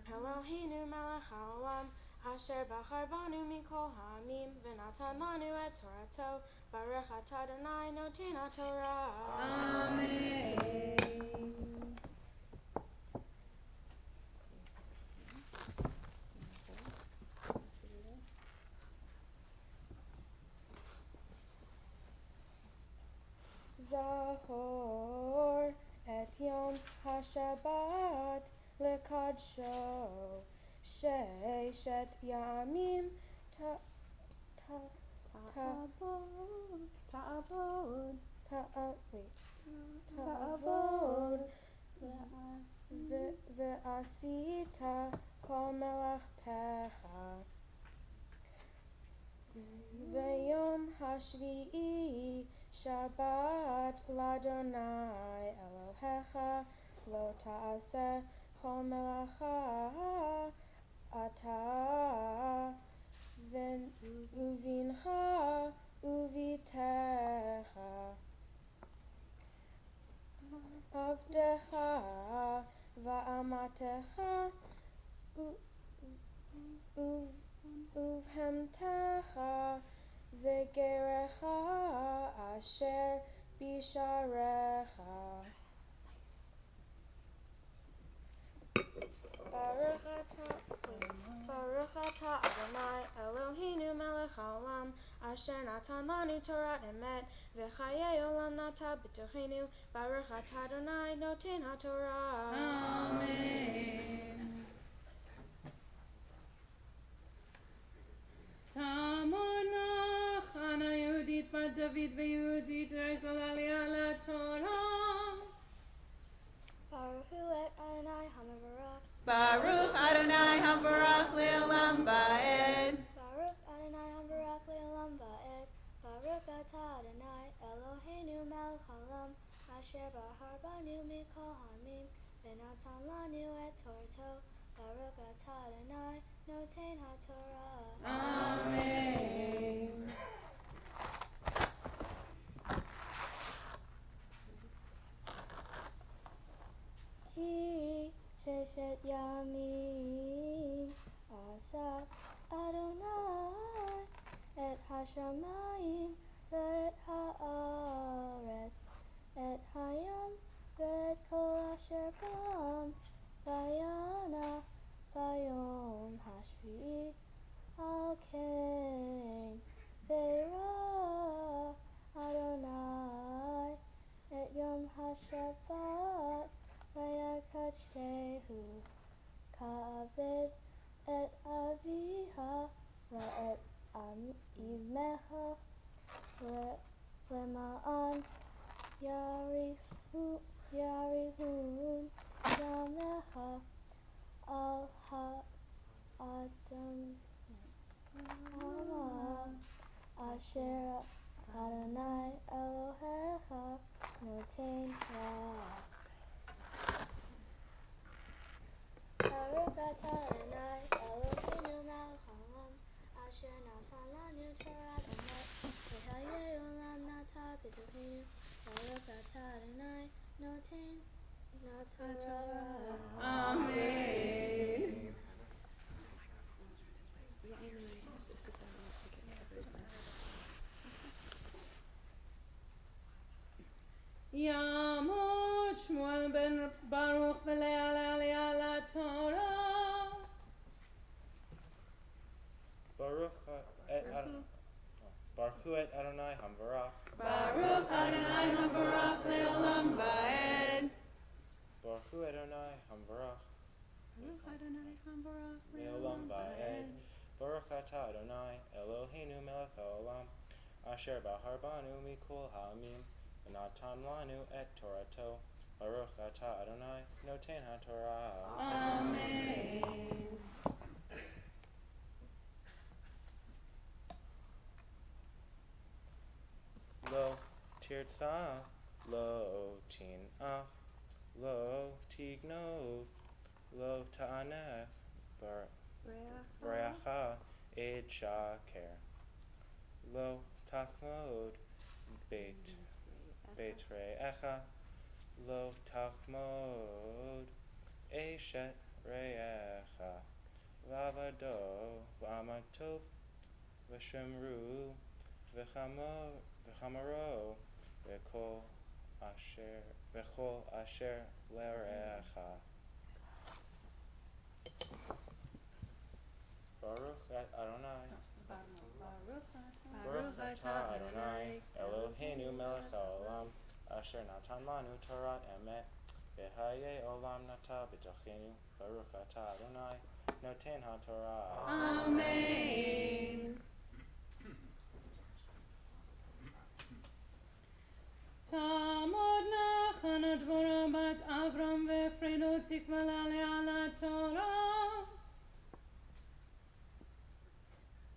Eloheinu melech haolam, asher bachar banu mikol ha'amim, v'natan lanu et Torato. Baruch atah Adonai, noten haTorah. Amen. Zachor et Yom HaShabbat lekadsho, Sheshet Yamim ta'avod ve'asita kol melachtecha. Ve'yom hashvi'i Shabbat l'Adonai Elohecha, lo ta'aseh kol melacha atah uvincha uvitecha. Avdecha va'amatecha uvhemtecha v'gerecha asher bisharecha. Baruch atah Adonai Eloheinu melech haolam, asher natan lanu Torat emet, v'chaye olam nata b'tochenu. Baruch atah Adonai, noten haTorah. Amen. Tamona Chana Yehudit Bat David v'Yehudit Reisel Aliyah LaTorah. Baruch hu et Adonai Hamavarach. Baruch Adonai Hambarach Le'olam Va'ed. Baruch Adonai Hambarach Le'olam Va'ed. Baruch atah Adonai Eloheinu melech haolam, asher bahar banu mikol ha'amim, v'natan lanu et Torato. Baruch atah Adonai, noten haTorah. Amen. Ki sheshet yamim asa Adonai et hashamayim ve'et haaretz et hayam ve'et kol asher bam vayana bayom hashvi'i al kain ve'ira Adonai et yom hashabbat vayakadshehu ka'aved et aviha va'et imecha lema'an yarihun yamecha al ha'adam asher Adonai Elohecha noten ra. Baruch atah Adonai Eloheinu melech haolam, asher natan lanu Torat emet, v'chaye olam nata b'tohenu. Baruch atah Adonai, noten haTorah. Amen. Yamot Shmuel ben Baruch v'Leal Aliyah LaTorah. Baruch et Adonai hambarach. Baruch Adonai Hambarach Le'olam Va'ed. Baruch Adonai hambarach Baruch Adonai Hambarach le'olam va'ed. Baruch atah Adonai Eloheinu melech haolam, Asher bahar banu mikol ha'amim, v'natan lanu et Torato. Baruch atah Adonai, noten ha'Torah. Amen. Lo tirtza, lo tinaf, lo tignov, lo ta'anef, bracha ed shaker. Lo tachmod beit re'echa, lo tachmod eshet re'echa. Vavado v'amatov v'shemru v'chamaro v'kol asher l're'echa. Baruch et Adonai. Baruch atah Adonai, Eloheinu melech haolam, asher natan lanu Torat emet, v'hayei olam nata b'tochenu. Baruch atah Adonai, noten ha'Torah. Amen. Tamod nachan advora bat Avram v'fredo tikvalale ala Torah.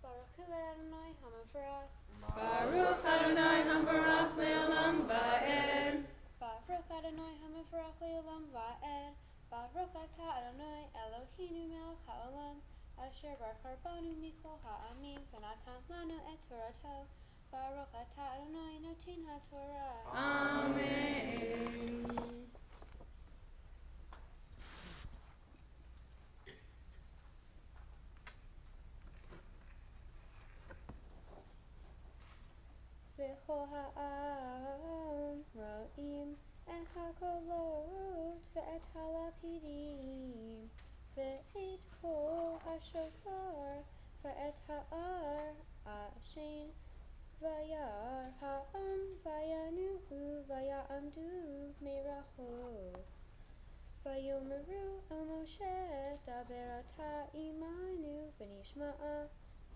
Baruch Hu Adonai Hamavarach. Baruch Adonai Hambarach Le'olam Va'ed. Baruch Adonai Hamavarach Le'olam Va'ed. Baruch Atah Adonai Eloheinu melech haolam, asher bachar banu mikol ha'amim, v'natan lanu et Torato. Baruch Atah Adonai noten ha'Torah. Amen. V'chol ha'am ro'im et ha'kolot ve'et ha'lapidim ve'et kol ha'shofar ve'et ha'ar ashen vayar ha'am vayanuhu vayamdu merachot vayomeru el Moshe daber ata imanu v'nishma'a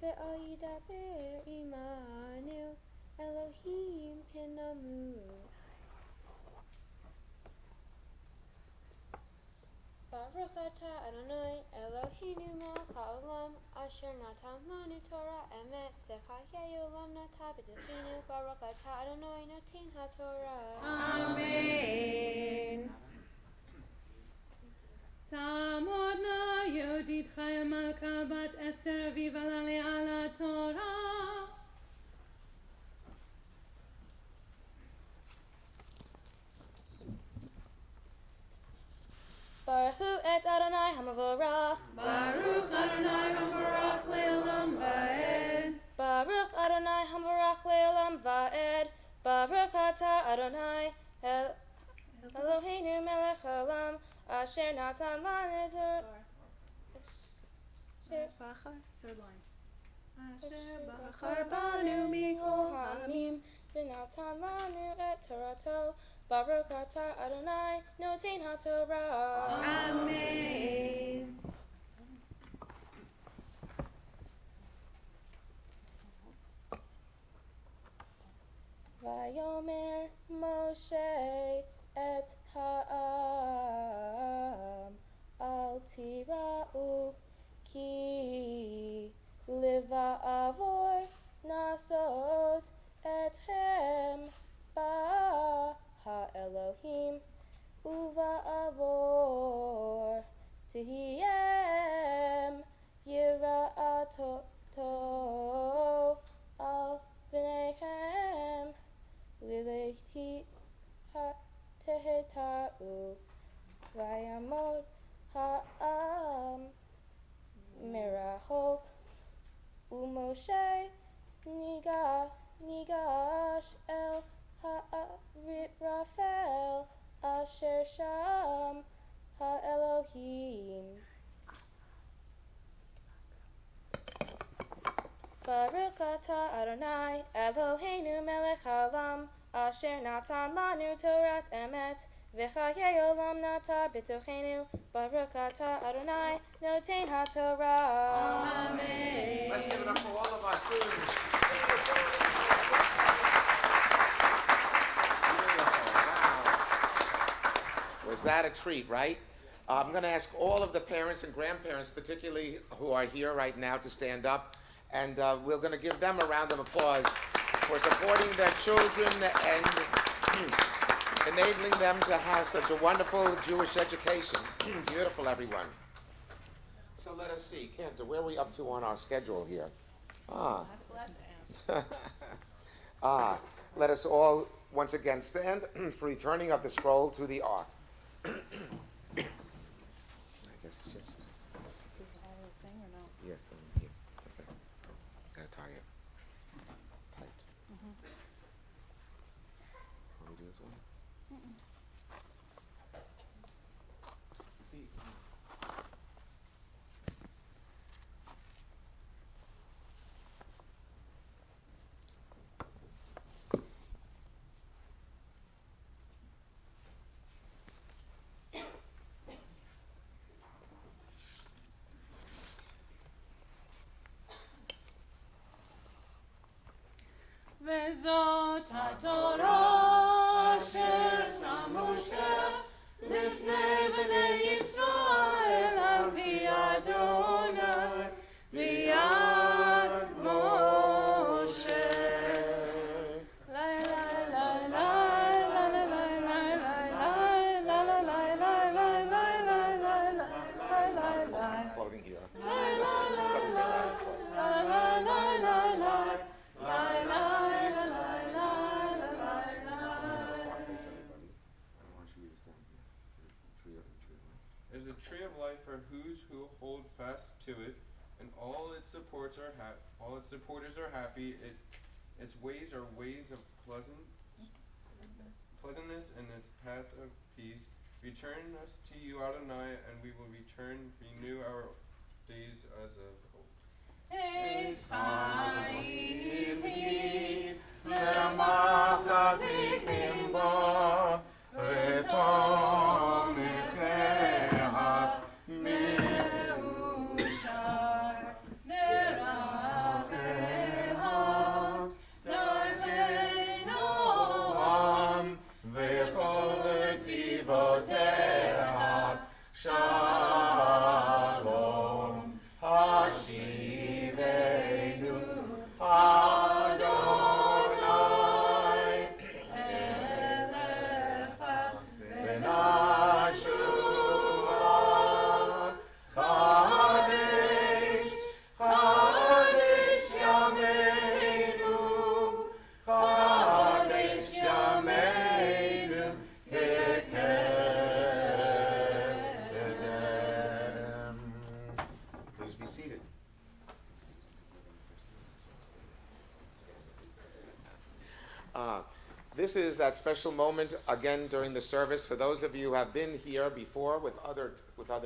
ve'al yidaber imanu Elohim Hinamu. Baruch atah Adonai Eloheinu melech haolam, asher natan lanu Torah emet, v'chayei olam nata b'tochenu. Baruch atah Adonai noten ha'Torah. Amen. Tamod na Yodit Chaya Malka bat Esther aviva lale ala Torah. Baruch Hu et Adonai Hamavarach. Baruch Adonai Hambarach Le'olam Va'ed. Baruch Adonai Hamavarach Le'olam Va'ed. Baruch atah Adonai Eloheinu melech haolam, asher natan lanu Torah. Third line. Asher bachar banu mikol ha'amim. V'natan lanu et Torato. Baruch atah Adonai noten ha'Torah. Amen. Vayomer Moshe et ha'am al tira'u ki liva'avor nasot etchem ba ha'Elohim uva'avor tihiem yira'ato al b'neihem liliti teheta'u vayamod ha'am merachok u'Moshe nigash el ha'rafel asher sham ha'Elohim. Baruch atah Adonai Eloheinu melech haolam, asher natan lanu Torat emet, v'chayei olam nata b'tochenu. Baruch atah Adonai noten ha'Torah. Amen. Let's give it up for all of our students. that a treat, right? I'm going to ask all of the parents and grandparents, particularly who are here right now, to stand up. And we're going to give them a round of applause for supporting their children and enabling them to have such a wonderful Jewish education. Beautiful, everyone. So let us see, Cantor, where are we up to on our schedule here? Let us all once again stand for returning of the scroll to the ark. I guess it's just... Yeah, from here. Okay. Gotta tie it tight. Want me to do this one? See. וזאת התורה אשר שם משה לפני בני ישראל על פי אדוני ביד משה. Clothing here. Doesn't fit right, of course. There's a tree of life for whose who hold fast to it, and all its supporters are happy. Its ways are ways of pleasantness, and its paths of peace. Return us to you, Adonai, and we will renew our days as of old. It's time למחזיקים בו ותום נכרח מאושר דרכיה דרכנו עם וכל נתיבותיה שלום השיבנו אדוני אליך ונשועה חדש חדש ימינו חדש ימינו כקדם. Please be seated. This is that special moment again during the service for those of you who have been here before with other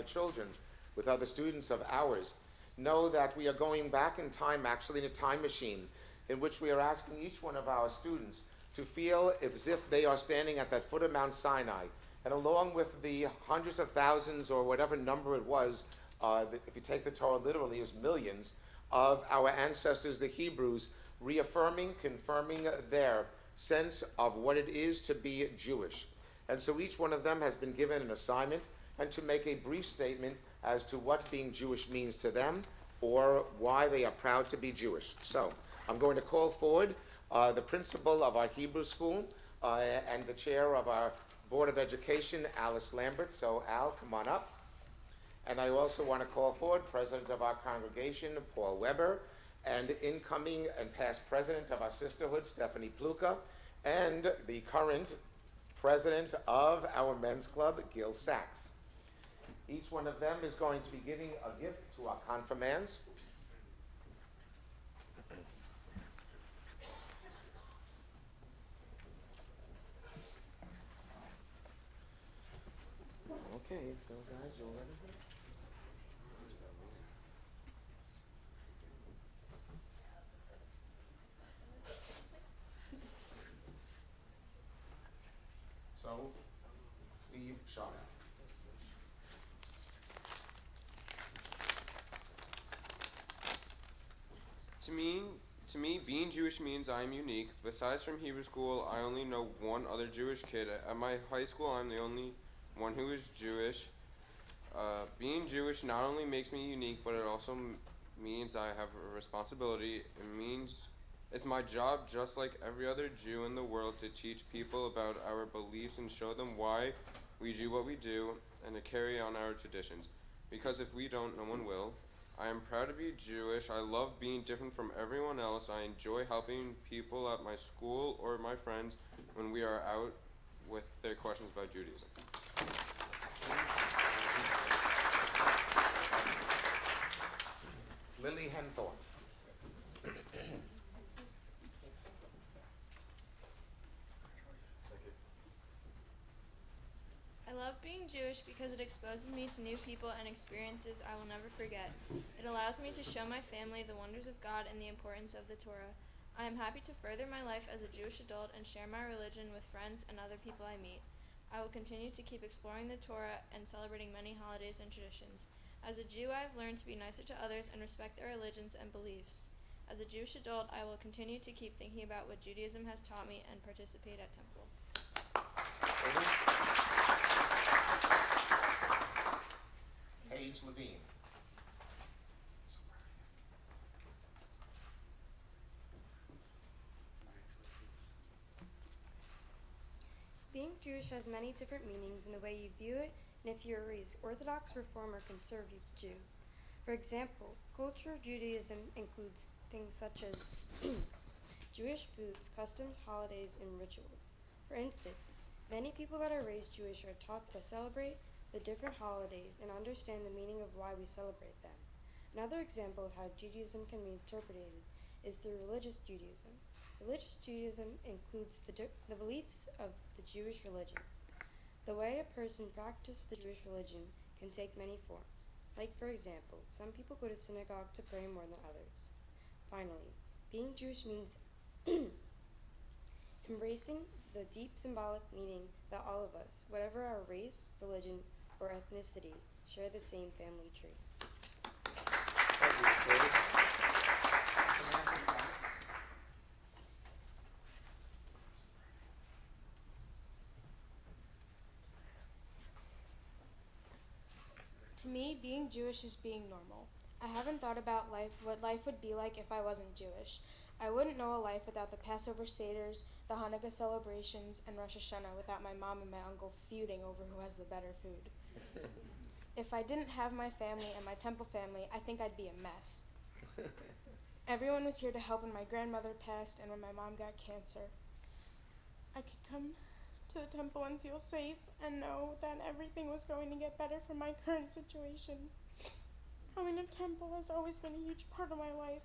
children, with other students of ours. Know that we are going back in time, actually in a time machine, in which we are asking each one of our students to feel as if they are standing at that foot of Mount Sinai, and along with the hundreds of thousands or whatever number it was, if you take the Torah literally, it was millions of our ancestors, the Hebrews, reaffirming, confirming their sense of what it is to be Jewish. And so each one of them has been given an assignment and to make a brief statement as to what being Jewish means to them or why they are proud to be Jewish. So I'm going to call forward the principal of our Hebrew school and the chair of our Board of Education, Alice Lambert. So Al, come on up. And I also want to call forward President of our congregation, Paul Weber, and incoming and past president of our sisterhood, Stephanie Pluka, and the current president of our men's club, Gil Sachs. Each one of them is going to be giving a gift to our confirmands. Okay, so guys, you're ready? So, Steve Shaw. To me, being Jewish means I am unique. Besides from Hebrew school, I only know one other Jewish kid. At my high school, I'm the only one who is Jewish. Being Jewish not only makes me unique, but it also means I have a responsibility. It means it's my job, just like every other Jew in the world, to teach people about our beliefs and show them why we do what we do, and to carry on our traditions. Because if we don't, no one will. I am proud to be Jewish. I love being different from everyone else. I enjoy helping people at my school or my friends when we are out with their questions about Judaism. Lily Henthorne. I love being Jewish because it exposes me to new people and experiences I will never forget. It allows me to show my family the wonders of God and the importance of the Torah. I am happy to further my life as a Jewish adult and share my religion with friends and other people I meet. I will continue to keep exploring the Torah and celebrating many holidays and traditions. As a Jew, I have learned to be nicer to others and respect their religions and beliefs. As a Jewish adult, I will continue to keep thinking about what Judaism has taught me and participate at temple. Paige Levine. Being Jewish has many different meanings in the way you view it, and if you're raised Orthodox, Reform, or Conservative Jew. For example, cultural Judaism includes things such as Jewish foods, customs, holidays, and rituals. For instance, many people that are raised Jewish are taught to celebrate the different holidays and understand the meaning of why we celebrate them. Another example of how Judaism can be interpreted is through religious Judaism. Religious Judaism includes the beliefs of the Jewish religion. The way a person practices the Jewish religion can take many forms. Like, for example, some people go to synagogue to pray more than others. Finally, being Jewish means embracing the deep symbolic meaning that all of us, whatever our race, religion, or ethnicity, share the same family tree. Thank you, Paige. Samantha Sachs. To me, being Jewish is being normal. I haven't thought about what life would be like if I wasn't Jewish. I wouldn't know a life without the Passover Seders, the Hanukkah celebrations, and Rosh Hashanah without my mom and my uncle feuding over who has the better food. If I didn't have my family and my temple family, I think I'd be a mess. Everyone was here to help when my grandmother passed and when my mom got cancer. I could come to the temple and feel safe and know that everything was going to get better from my current situation. Coming to temple has always been a huge part of my life.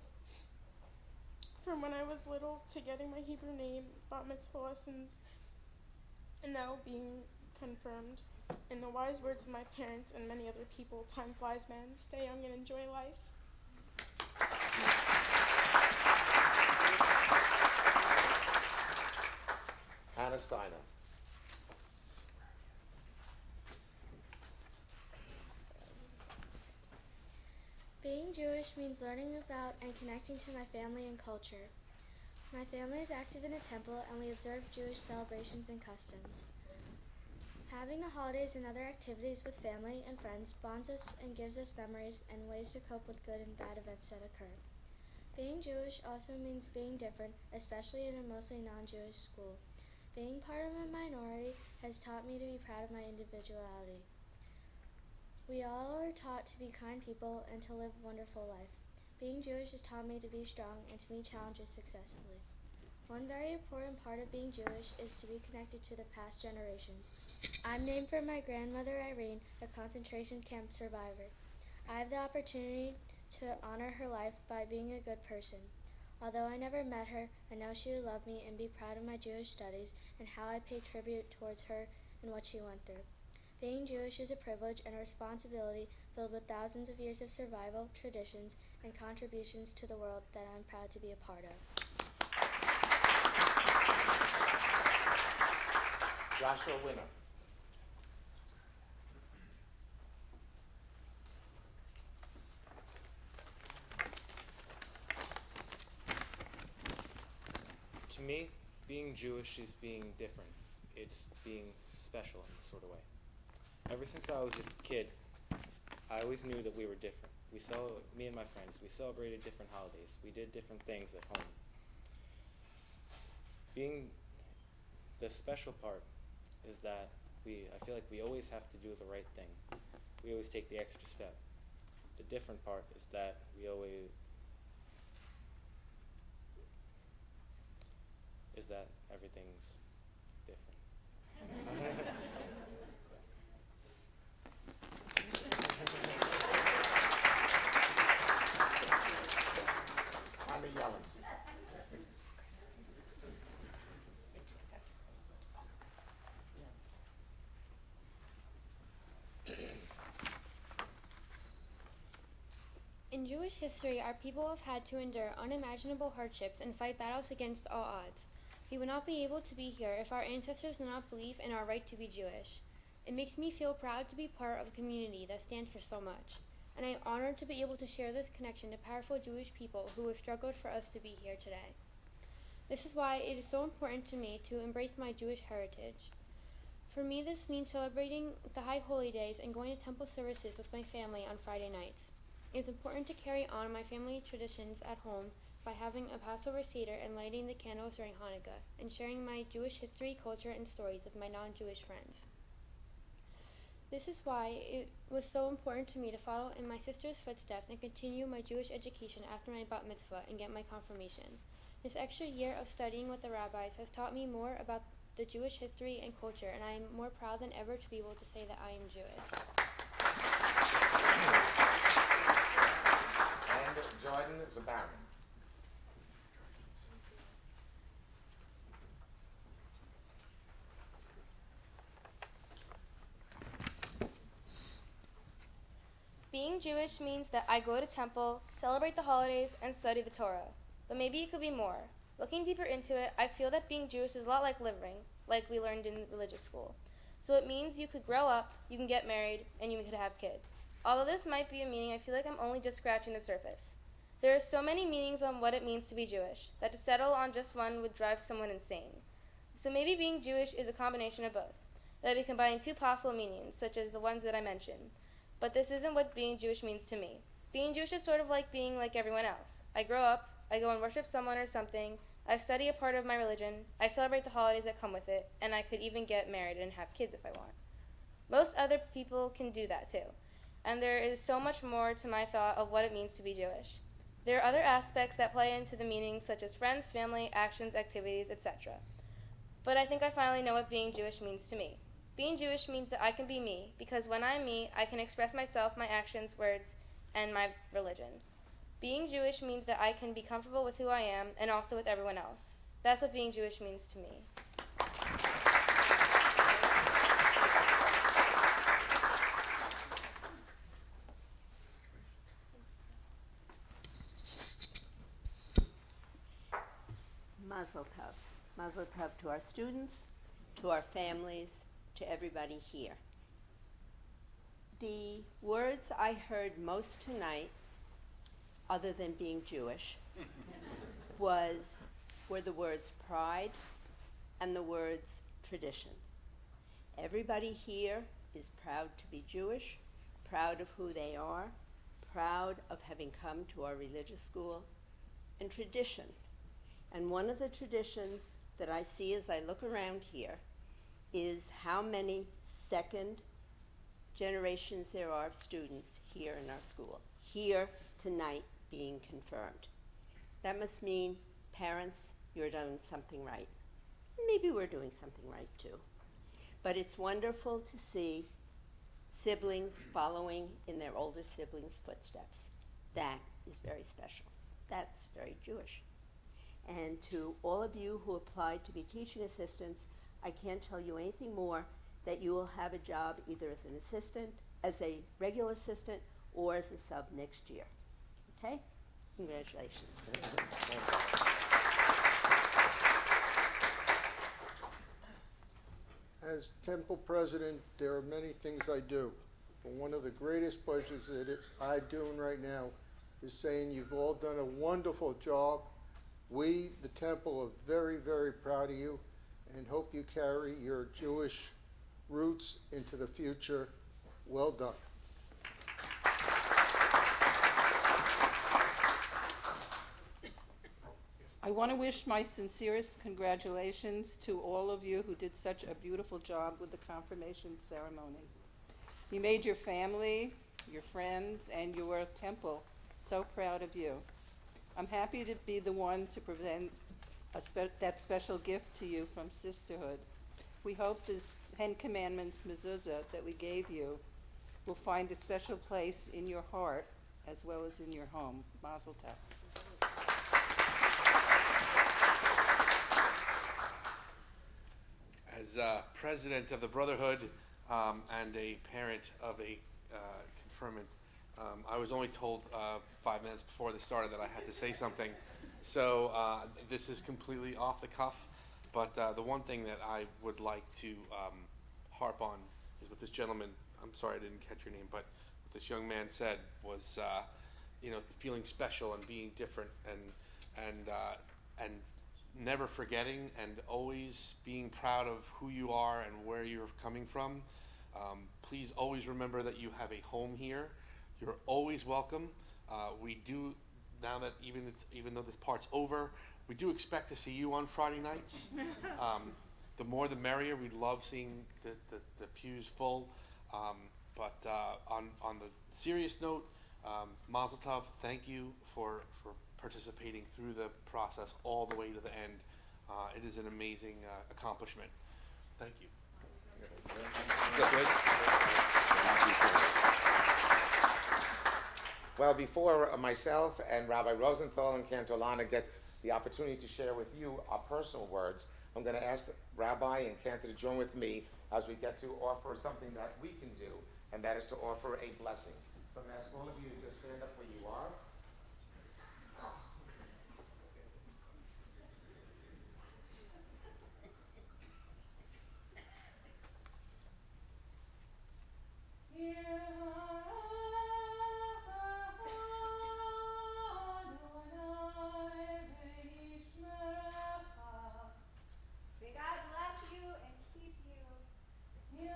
From when I was little to getting my Hebrew name, bat mitzvah lessons, and now being confirmed. In the wise words of my parents and many other people, time flies, man. Stay young and enjoy life. Hannah Steiner. Being Jewish means learning about and connecting to my family and culture. My family is active in the temple and we observe Jewish celebrations and customs. Having the holidays and other activities with family and friends bonds us and gives us memories and ways to cope with good and bad events that occur. Being Jewish also means being different, especially in a mostly non-Jewish school. Being part of a minority has taught me to be proud of my individuality. We all are taught to be kind people and to live a wonderful life. Being Jewish has taught me to be strong and to meet challenges successfully. One very important part of being Jewish is to be connected to the past generations. I'm named for my grandmother Irene, a concentration camp survivor. I have the opportunity to honor her life by being a good person. Although I never met her, I know she would love me and be proud of my Jewish studies and how I pay tribute towards her and what she went through. Being Jewish is a privilege and a responsibility filled with thousands of years of survival, traditions, and contributions to the world that I'm proud to be a part of. Joshua Winner. To me, being Jewish is being different. It's being special in a sort of way. Ever since I was a kid, I always knew that we were different. Me and my friends, we celebrated different holidays. We did different things at home. Being the special part is that I feel like we always have to do the right thing. We always take the extra step. The different part is that everything's different. I'm yelling. In Jewish history, our people have had to endure unimaginable hardships and fight battles against all odds. We would not be able to be here if our ancestors did not believe in our right to be Jewish. It makes me feel proud to be part of a community that stands for so much, and I am honored to be able to share this connection to powerful Jewish people who have struggled for us to be here today. This is why it is so important to me to embrace my Jewish heritage. For me, this means celebrating the high holy days and going to temple services with my family on Friday nights. It is important to carry on my family traditions at home by having a Passover Seder and lighting the candles during Hanukkah, and sharing my Jewish history, culture, and stories with my non-Jewish friends. This is why it was so important to me to follow in my sister's footsteps and continue my Jewish education after my bat mitzvah and get my confirmation. This extra year of studying with the rabbis has taught me more about the Jewish history and culture, and I am more proud than ever to be able to say that I am Jewish. And Jordan Zabarin. Being Jewish means that I go to temple, celebrate the holidays, and study the Torah. But maybe it could be more. Looking deeper into it, I feel that being Jewish is a lot like living, like we learned in religious school. So it means you could grow up, you can get married, and you could have kids. Although this might be a meaning, I feel like I'm only just scratching the surface. There are so many meanings on what it means to be Jewish, that to settle on just one would drive someone insane. So maybe being Jewish is a combination of both, that we combine two possible meanings, such as the ones that I mentioned. But this isn't what being Jewish means to me. Being Jewish is sort of like being like everyone else. I grow up, I go and worship someone or something, I study a part of my religion, I celebrate the holidays that come with it, and I could even get married and have kids if I want. Most other people can do that too, and there is so much more to my thought of what it means to be Jewish. There are other aspects that play into the meaning, such as friends, family, actions, activities, etc. But I think I finally know what being Jewish means to me. Being Jewish means that I can be me, because when I'm me, I can express myself, my actions, words, and my religion. Being Jewish means that I can be comfortable with who I am and also with everyone else. That's what being Jewish means to me. Mazel tov. Mazel tov to our students, to our families, to everybody here. The words I heard most tonight, other than being Jewish, were the words pride and the words tradition. Everybody here is proud to be Jewish, proud of who they are, proud of having come to our religious school, and tradition. And one of the traditions that I see as I look around here is how many second generations there are of students here in our school, here tonight being confirmed. That must mean, parents, you're doing something right. Maybe we're doing something right too. But it's wonderful to see siblings following in their older siblings' footsteps. That is very special. That's very Jewish. And to all of you who applied to be teaching assistants, I can't tell you anything more that you will have a job either as an assistant, as a regular assistant, or as a sub next year. Okay? Congratulations. As temple president, there are many things I do. But one of the greatest pleasures that I'm doing right now is saying you've all done a wonderful job. We, the temple, are very, very proud of you and hope you carry your Jewish roots into the future. Well done. I want to wish my sincerest congratulations to all of you who did such a beautiful job with the confirmation ceremony. You made your family, your friends, and your temple so proud of you. I'm happy to be the one to present that special gift to you from Sisterhood. We hope this 10 Commandments mezuzah that we gave you will find a special place in your heart as well as in your home. Mazel tov. As president of the Brotherhood and a parent of a confirmant, I was only told 5 minutes before this started that I had to say something. So this is completely off the cuff, but the one thing that I would like to harp on is what this gentleman, I'm sorry I didn't catch your name, but what this young man said was, feeling special and being different and never forgetting and always being proud of who you are and where you're coming from. Please always remember that you have a home here. You're always welcome. We do, now that even though this part's over, we do expect to see you on Friday nights. The more the merrier. We love seeing the pews full. But on the serious note, Mazel Tov, thank you for participating through the process all the way to the end. It is an amazing accomplishment. Thank you. Well, before myself and Rabbi Rosenthal and Cantor Lana get the opportunity to share with you our personal words, I'm going to ask Rabbi and Cantor to join with me as we get to offer something that we can do, and that is to offer a blessing. So I'm going to ask all of you to just stand up where you are. May God bless you and keep you. May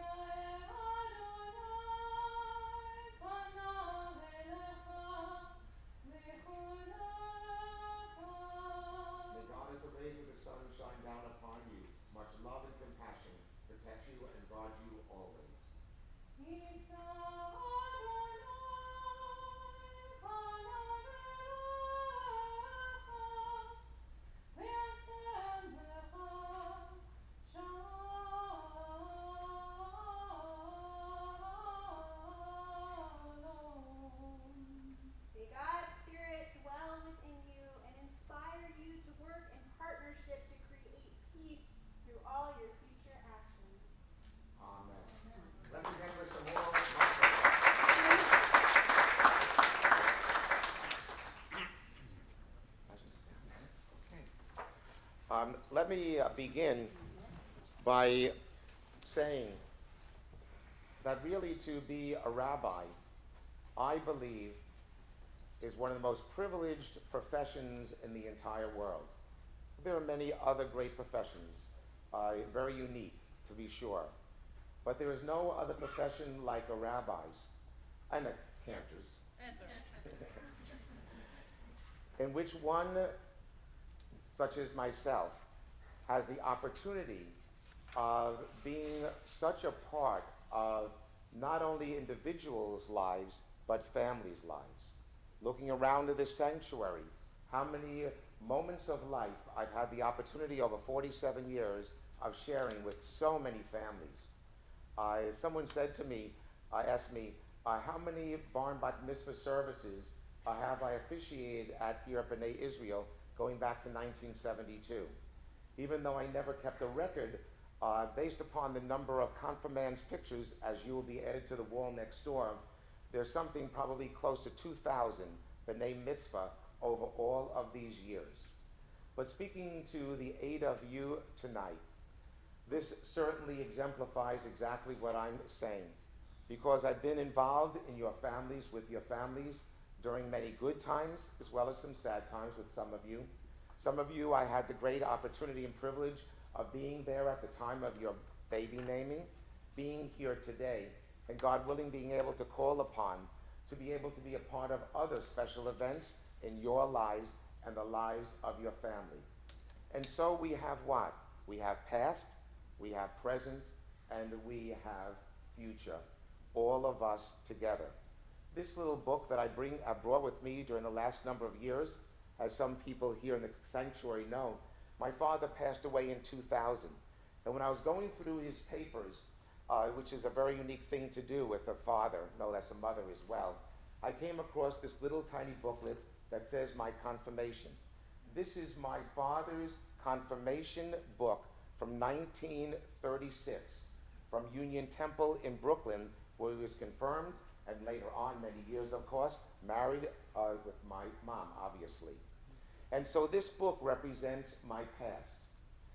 God, as the rays of the sun, shine down upon you. Much love and compassion protect you and guard you always. May God's Spirit dwell within you and inspire you to work in partnership to create peace through all your future actions. Amen. Let's begin with some more. Let me begin by saying that really to be a rabbi, I believe, is one of the most privileged professions in the entire world. There are many other great professions, very unique to be sure, but there is no other profession like a rabbi's and a cantor's. In which one, such as myself, has the opportunity of being such a part of not only individuals' lives, but families' lives. Looking around at this sanctuary, how many moments of life I've had the opportunity over 47 years of sharing with so many families. Someone said to me, asked me, how many Barn Bat Mitzvah services have I officiated at here at B'nai Israel going back to 1972? Even though I never kept a record, based upon the number of confirmand's pictures, as you will be added to the wall next door, there's something probably close to 2,000 B'nai Mitzvah over all of these years. But speaking to the 8 of you tonight, this certainly exemplifies exactly what I'm saying, because I've been involved in your families, with your families, during many good times, as well as some sad times with some of you. Some of you, I had the great opportunity and privilege of being there at the time of your baby naming, being here today, and God willing, being able to call upon to be able to be a part of other special events in your lives and the lives of your family. And so we have what? We have past, we have present, and we have future. All of us together. This little book that I brought with me during the last number of years, as some people here in the sanctuary know, my father passed away in 2000. And when I was going through his papers, which is a very unique thing to do with a father, no less a mother as well, I came across this little tiny booklet that says my confirmation. This is my father's confirmation book from 1936 from Union Temple in Brooklyn, where he was confirmed, and later on, many years of course, married with my mom, obviously. And so this book represents my past,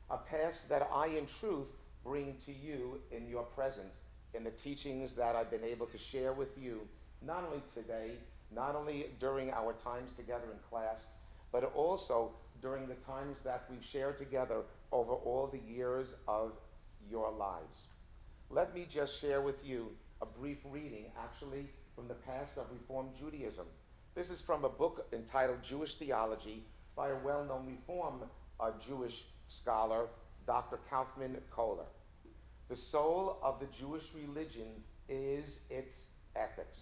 a past that I in truth bring to you in your present, in the teachings that I've been able to share with you, not only today, not only during our times together in class, but also during the times that we've shared together over all the years of your lives. Let me just share with you a brief reading, actually, from the past of Reform Judaism. This is from a book entitled Jewish Theology by a well-known Reform Jewish scholar, Dr. Kaufman Kohler. The soul of the Jewish religion is its ethics.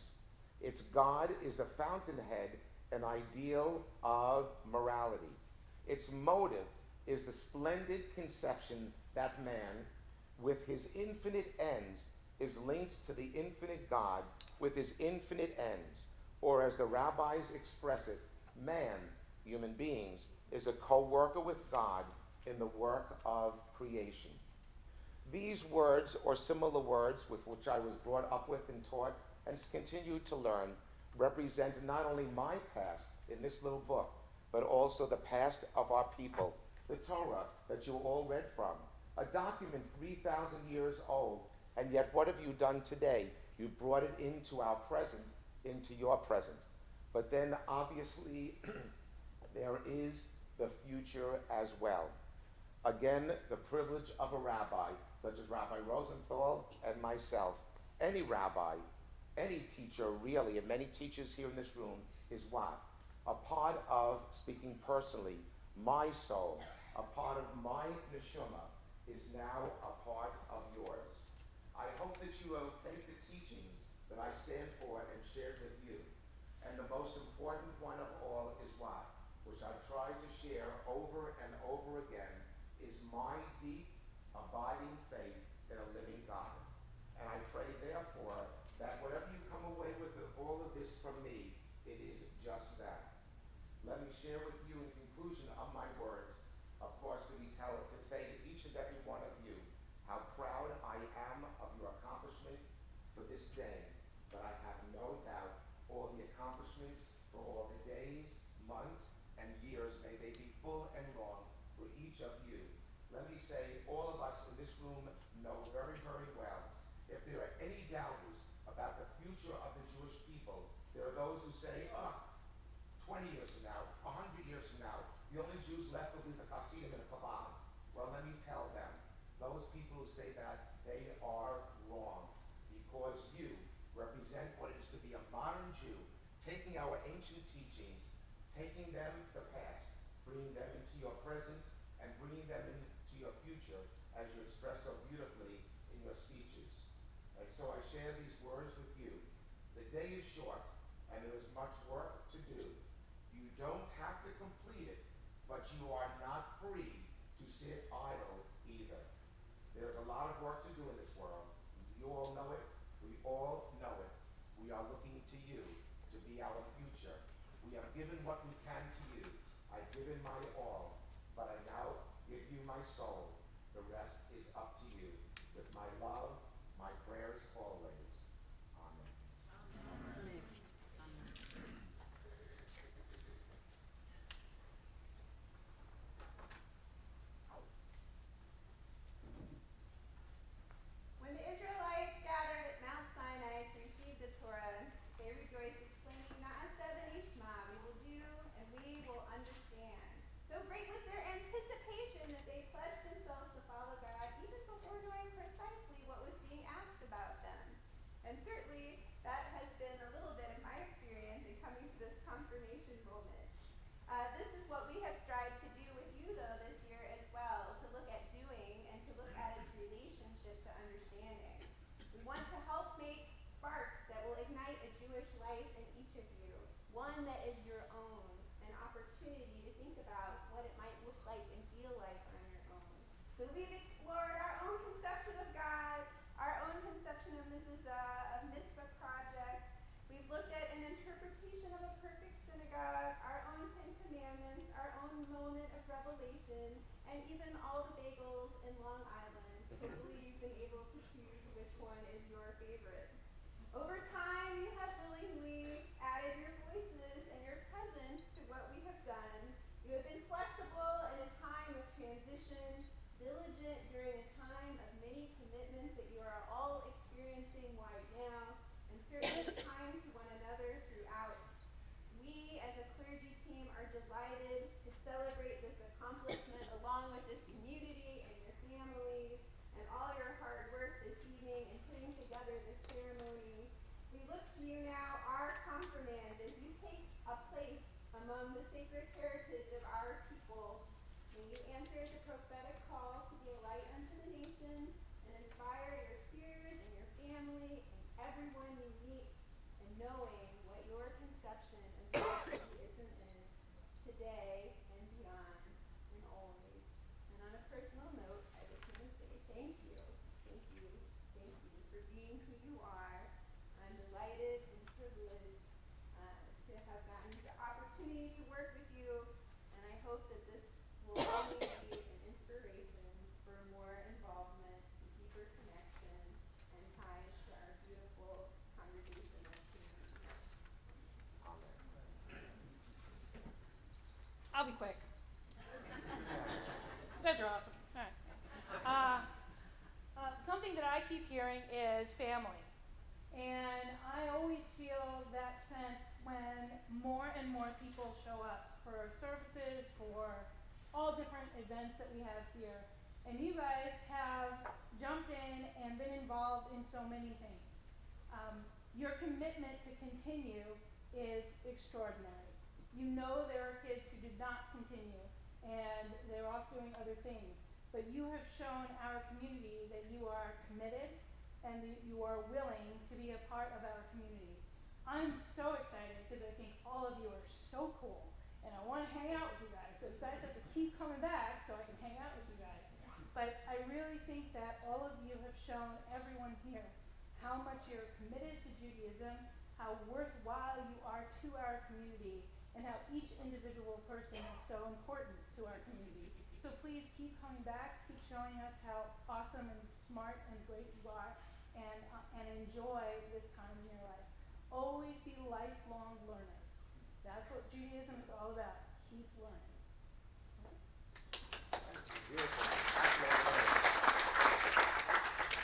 Its God is the fountainhead and ideal of morality. Its motive is the splendid conception that man, with his infinite ends, is linked to the infinite God with his infinite ends. Or as the rabbis express it, man, human beings, is a co-worker with God in the work of creation. These words, or similar words with which I was brought up with and taught and continue to learn, represent not only my past in this little book, but also the past of our people, the Torah that you all read from, a document 3,000 years old, and yet what have you done today? You brought it into our present, into your present. But then obviously there is the future as well. Again, the privilege of a rabbi, such as Rabbi Rosenthal and myself, any rabbi, any teacher really, and many teachers here in this room, is what? A part of, speaking personally, my soul, a part of my neshama, is now a part of yours. I hope that you will take the teachings that I stand for and share with you. And the most important one of all is what? Which I've tried to share over and over again, is my deep, abiding faith in a living God. And I pray, therefore, that whatever you come away with all of this from me, it is just that. Let me share with you in conclusion of my words, of course, to say to each and every one of you how proud I am of your accomplishment for this day, but I have no doubt all the accomplishments for all the days, months, and years, may they be full and long for each of you. Let me say, all of us in this room know very, very well, if there are any doubters about the future of the Jewish people, there are those who say, 20 years from now, 100 years from now, the only Jews left will be the Hasidim and the Kabbalah. Well, let me tell them, those people who say that, they are wrong, because you represent what it is to be a modern Jew, taking our ancient teachings, taking them the past, bringing them into your present, and bringing them into your future, as you express so beautifully in your speeches. And so I share these words with you. The day is short, and there is much work to do. You don't have to complete it, but you are not free to sit idle either. There's a lot of work to do in this world. You all know it. We all know it. We are looking to you to be our future. We have given what we can to you. I've given my all, but I now give you my soul. The rest is up to you. With my love, my prayers always. Amen. Amen. When the Israelites gathered at Mount Sinai to receive the Torah, they rejoiced, exclaiming, Na'aseh v'nishma, we will do and we will understand. So great was their anticipation that they pledged themselves to follow God even before knowing precisely what was being asked This is what we have strived to do with you, though, this year as well, to look at doing and to look at its relationship to understanding. We want to help make sparks that will ignite a Jewish life in each of you, one that is your own, an opportunity to think about what it might look like and feel like on your own. So we've explored our own conception of God, our own conception of mezuzah, of mitzvah project. We've looked at an interpretation of a perfect synagogue, our own Ten Commandments, our own moment of revelation, and even all the bagels in Long Island. Hopefully you've been able to choose which one is your favorite. Over time, you have willingly added your voices and your presence to what we have done. You have been flexible in a time of transition, diligent during a time of many commitments that you are all experiencing right now, and certainly kind to one another throughout. We, as a clergy team, are delighted to celebrate this accomplishment along with this community and your families and all your hard work this evening in putting together this ceremony. We look to you now, our confirmand, as you take a place among the sacred heritage of our people. May you answer the prophetic call to be a light unto the nation and inspire your peers and your family and everyone you meet in knowing what your conception of Judaism is today and beyond and always. And on a personal note, I just want to say thank you, thank you, thank you for being who you are. I'm delighted and privileged to have gotten the opportunity to work with you, and I hope that this will only be an inspiration for more involvement, deeper connection, and ties to our beautiful congregational community. I'll be quick. You guys are awesome. All right. Something that I keep hearing is family. And I always feel that sense when more and more people show up for services, for all different events that we have here. And you guys have jumped in and been involved in so many things. Your commitment to continue is extraordinary. You know there are kids who did not continue and they're off doing other things. But you have shown our community that you are committed and that you are willing to be a part of our community. I'm so excited because I think all of you are so cool and I want to hang out with you guys. So you guys have to keep coming back so I can hang out with you guys. But I really think that all of you have shown everyone here how much you're committed to Judaism, how worthwhile you are to our community, and how each individual person is so important to our community. So please keep coming back, keep showing us how awesome and smart and great you are, and enjoy this time in your life. Always be lifelong learners. That's what Judaism is all about. Keep learning.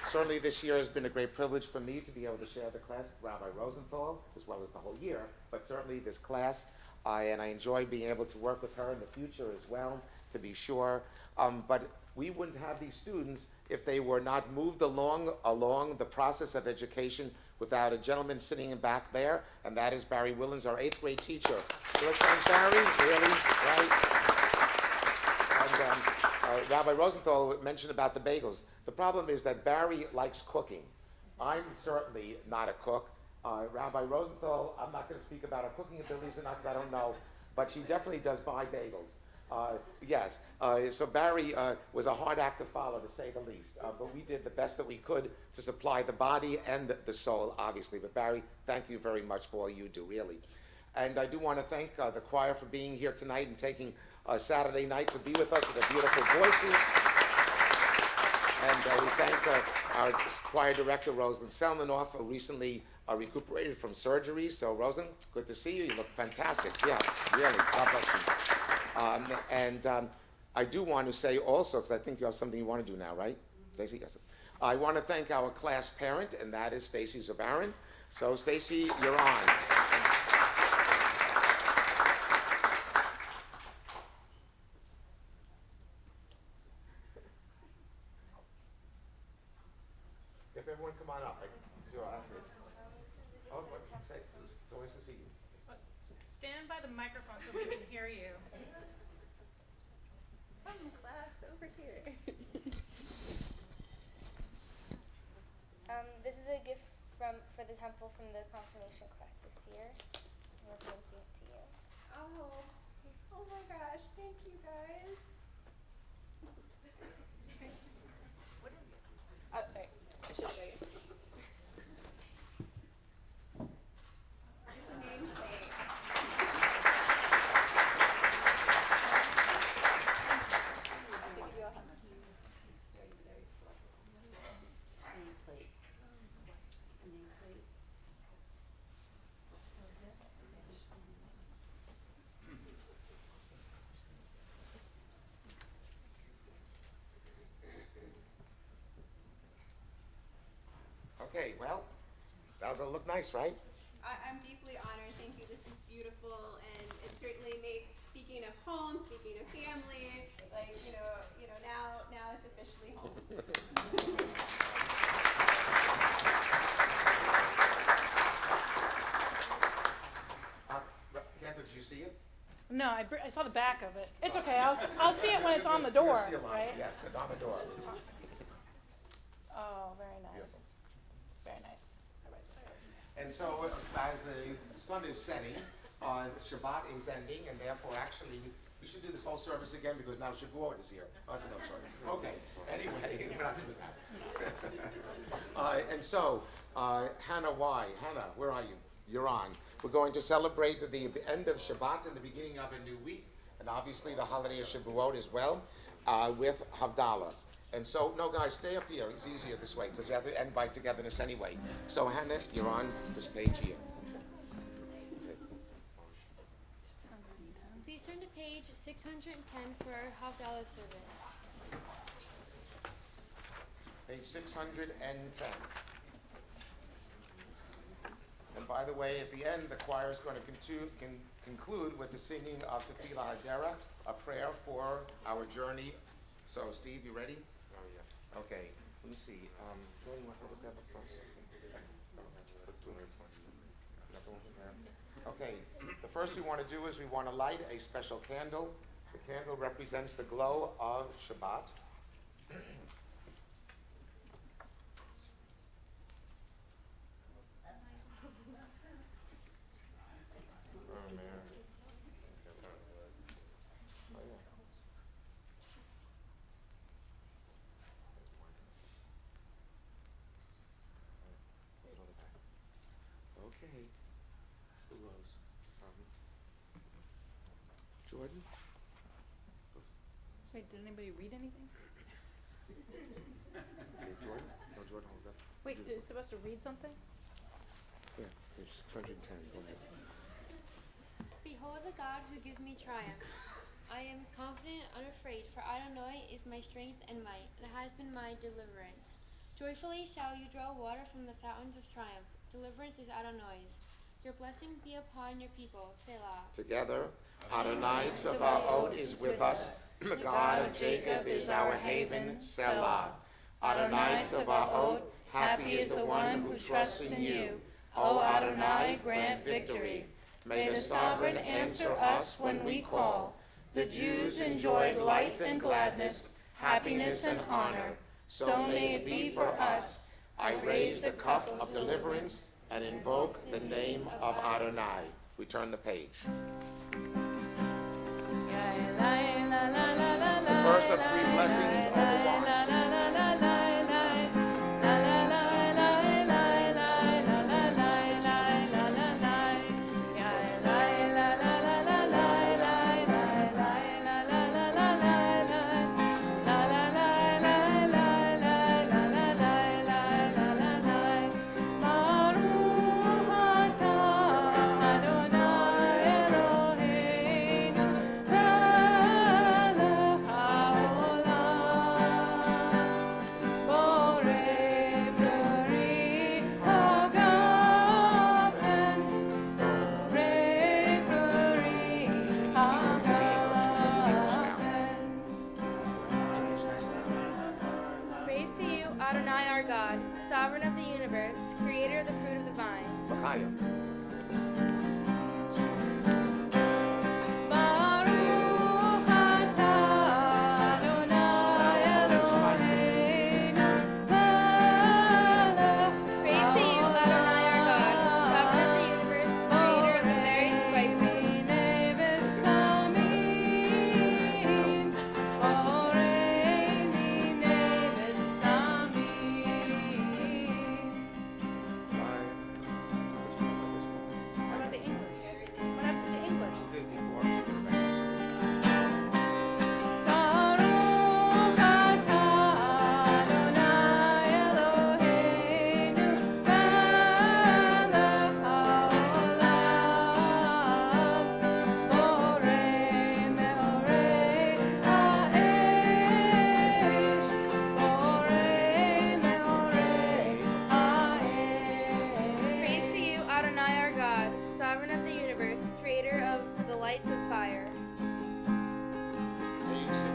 Certainly this year has been a great privilege for me to be able to share the class with Rabbi Rosenthal, as well as the whole year, but certainly this class, and I enjoy being able to work with her in the future as well, to be sure. But we wouldn't have these students if they were not moved along the process of education without a gentleman sitting in back there, and that is Barry Willens, our 8th grade teacher. So let's thank Barry, really, right? And Rabbi Rosenthal mentioned about the bagels. The problem is that Barry likes cooking. I'm certainly not a cook. Rabbi Rosenthal, I'm not going to speak about her cooking abilities or not because I don't know, but she definitely does buy bagels. Yes, so Barry was a hard act to follow, to say the least. But we did the best that we could to supply the body and the soul, obviously. But Barry, thank you very much for all you do, really. And I do want to thank the choir for being here tonight and taking Saturday night to be with us with their beautiful voices. And we thank our choir director, Rosalind Selmanoff, who recently recuperated from surgery. So, Rosalind, good to see you. You look fantastic. Yeah, really. God bless you. And I do want to say also, because I think you have something you want to do now, right? Stacy, yes. I want to thank our class parent, and that is Stacy Zabarin. So, Stacy, you're on. If everyone come on up, sure, that's it. Oh, what did you say? It's always to see you. stand by the microphone so we can hear you. Come, class, over here. This is a gift for the temple from the confirmation class this year. We're presenting it to you. Oh my gosh, thank you guys. Oh, sorry, I should show you. It's a nameplate. I'll give you a hug. Okay, well, that'll look nice, right? I'm deeply honored. Thank you. This is beautiful, and it certainly makes speaking of home, speaking of family, like now it's officially home. Catherine, did you see it? No, I saw the back of it. It's okay. I'll see it when it's on the door, You'll see a line, right? yes, it's on the door. Oh, very nice. Beautiful. Very nice. All right. And so, as the sun is setting, Shabbat is ending, and therefore, actually, we should do this whole service again because now Shavuot is here. Oh, that's another story. Okay. Anyway, we're not doing that. And so, Hannah, why? Hannah, where are you? You're on. We're going to celebrate the end of Shabbat and the beginning of a new week, and obviously the holiday of Shavuot as well, with Havdalah. And so, no, guys, stay up here. It's easier this way because we have to end by togetherness anyway. So, Hannah, you're on this page here. Please turn to page 610 for our Havdalah service. Page 610. And by the way, at the end, the choir is going to conclude with the singing of Tefillah Hadera, a prayer for our journey. So, Steve, you ready? Oh, yeah. Okay. Let me see. Jordan, you want to look at the first? Okay. The first we want to do is we want to light a special candle. The candle represents the glow of Shabbat. Okay. Who rose? Jordan? Wait, did anybody read anything? Okay, Jordan? No, Jordan, hold up. Wait, is supposed to read something? Yeah, page 610. Go ahead. Behold the God who gives me triumph. I am confident, unafraid, for Adonai is my strength and might, and has been my deliverance. Joyfully shall you draw water from the fountains of triumph. Deliverance is Adonai's. Your blessing be upon your people. Selah. Together, Adonai Tsevaot is with us. The God of Jacob is our haven. Selah. Adonai Tsevaot, happy is the one who trusts in you. O Adonai, grant victory. May the sovereign answer us when we call. The Jews enjoyed light and gladness, happiness and honor. So may it be for us. I raise the cup of deliverance and invoke the name of Adonai. We turn the page. The first of three blessings over one. Praise to you, Adonai our God, sovereign of the universe, creator of the fruit of the vine. L'chaim.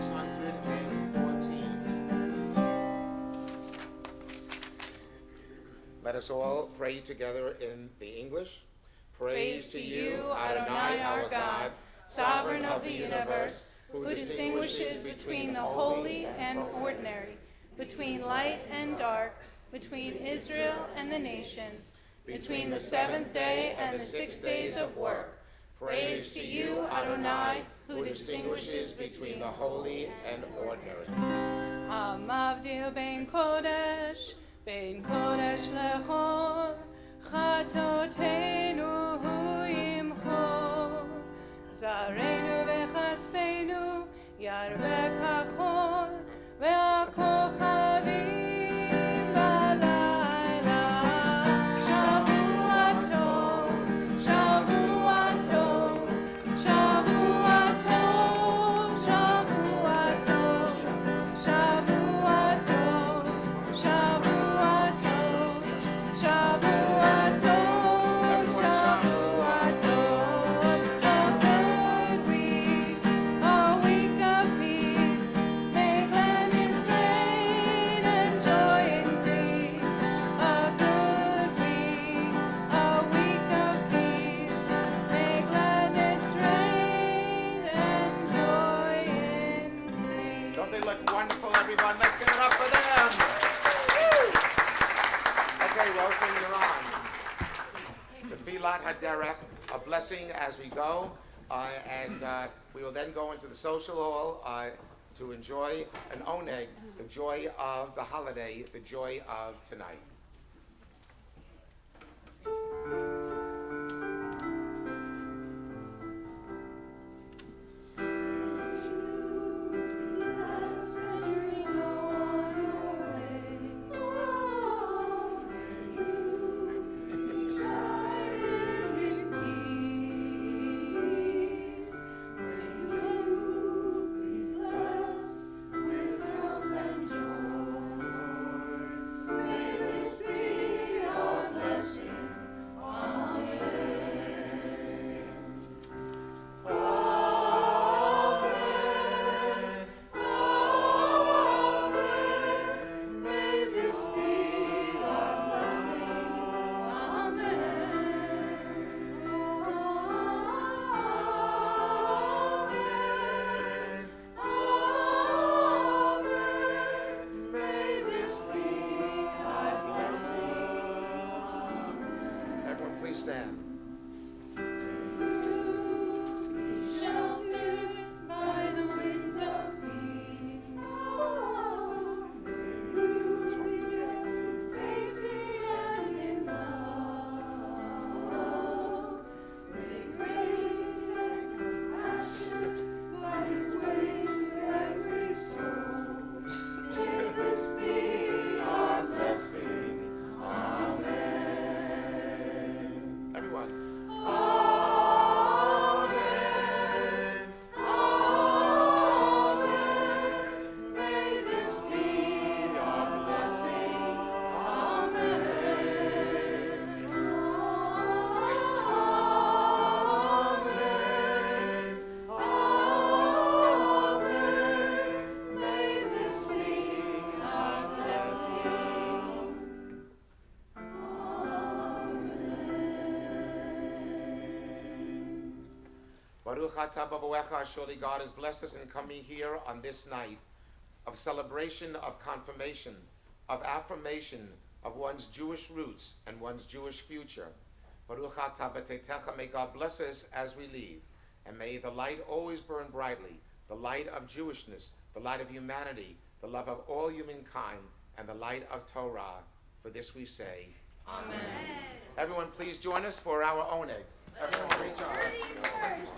614. Let us all pray together in the English. Praise to you, Adonai, our God, sovereign of the universe, who distinguishes between the holy and ordinary, between light and dark, between Israel and the nations, between the seventh day and the 6 days of work. Praise to you, Adonai, who distinguishes between the holy and ordinary. Hamavdil ben kodesh lechol, chatotenu imcho, zarenu v'chaspenu, yarve kachol, ve'akochavim balayla. Shavua tov, Shavua tov, Shavua tov, Shavua tov, Shavua tov, Shavua tov, Shavua tov, Shavua tov. A good week, a week of peace. May gladness reign and joy increase. A good week, a week of peace. May gladness reign and joy increase. Don't they look wonderful, everyone? Let's give it up for them. Woo! Okay, Roseland, you're on. Tefilat Haderech, a blessing as we go, and we will then go into the social hall to enjoy an oneg, the joy of the holiday, the joy of tonight. Everyone, please stand. Sheltered by the winds of peace, safety and in love. May grace and compassion find its way to every soul. May this be our blessing. Amen. Everyone. Amen. Amen. May this be our blessing. Amen. Amen. May this be our blessing. Baruch atah b'boecha, surely God has blessed us in coming here on this night of celebration, of confirmation, of affirmation of one's Jewish roots and one's Jewish future. Baruch atah b'teitecha, may God bless us as we leave, and may the light always burn brightly, the light of Jewishness, the light of humanity, the love of all humankind, and the light of Torah. For this we say, Amen. everyone please join us for our oneg. Everyone reach on. Dirty words.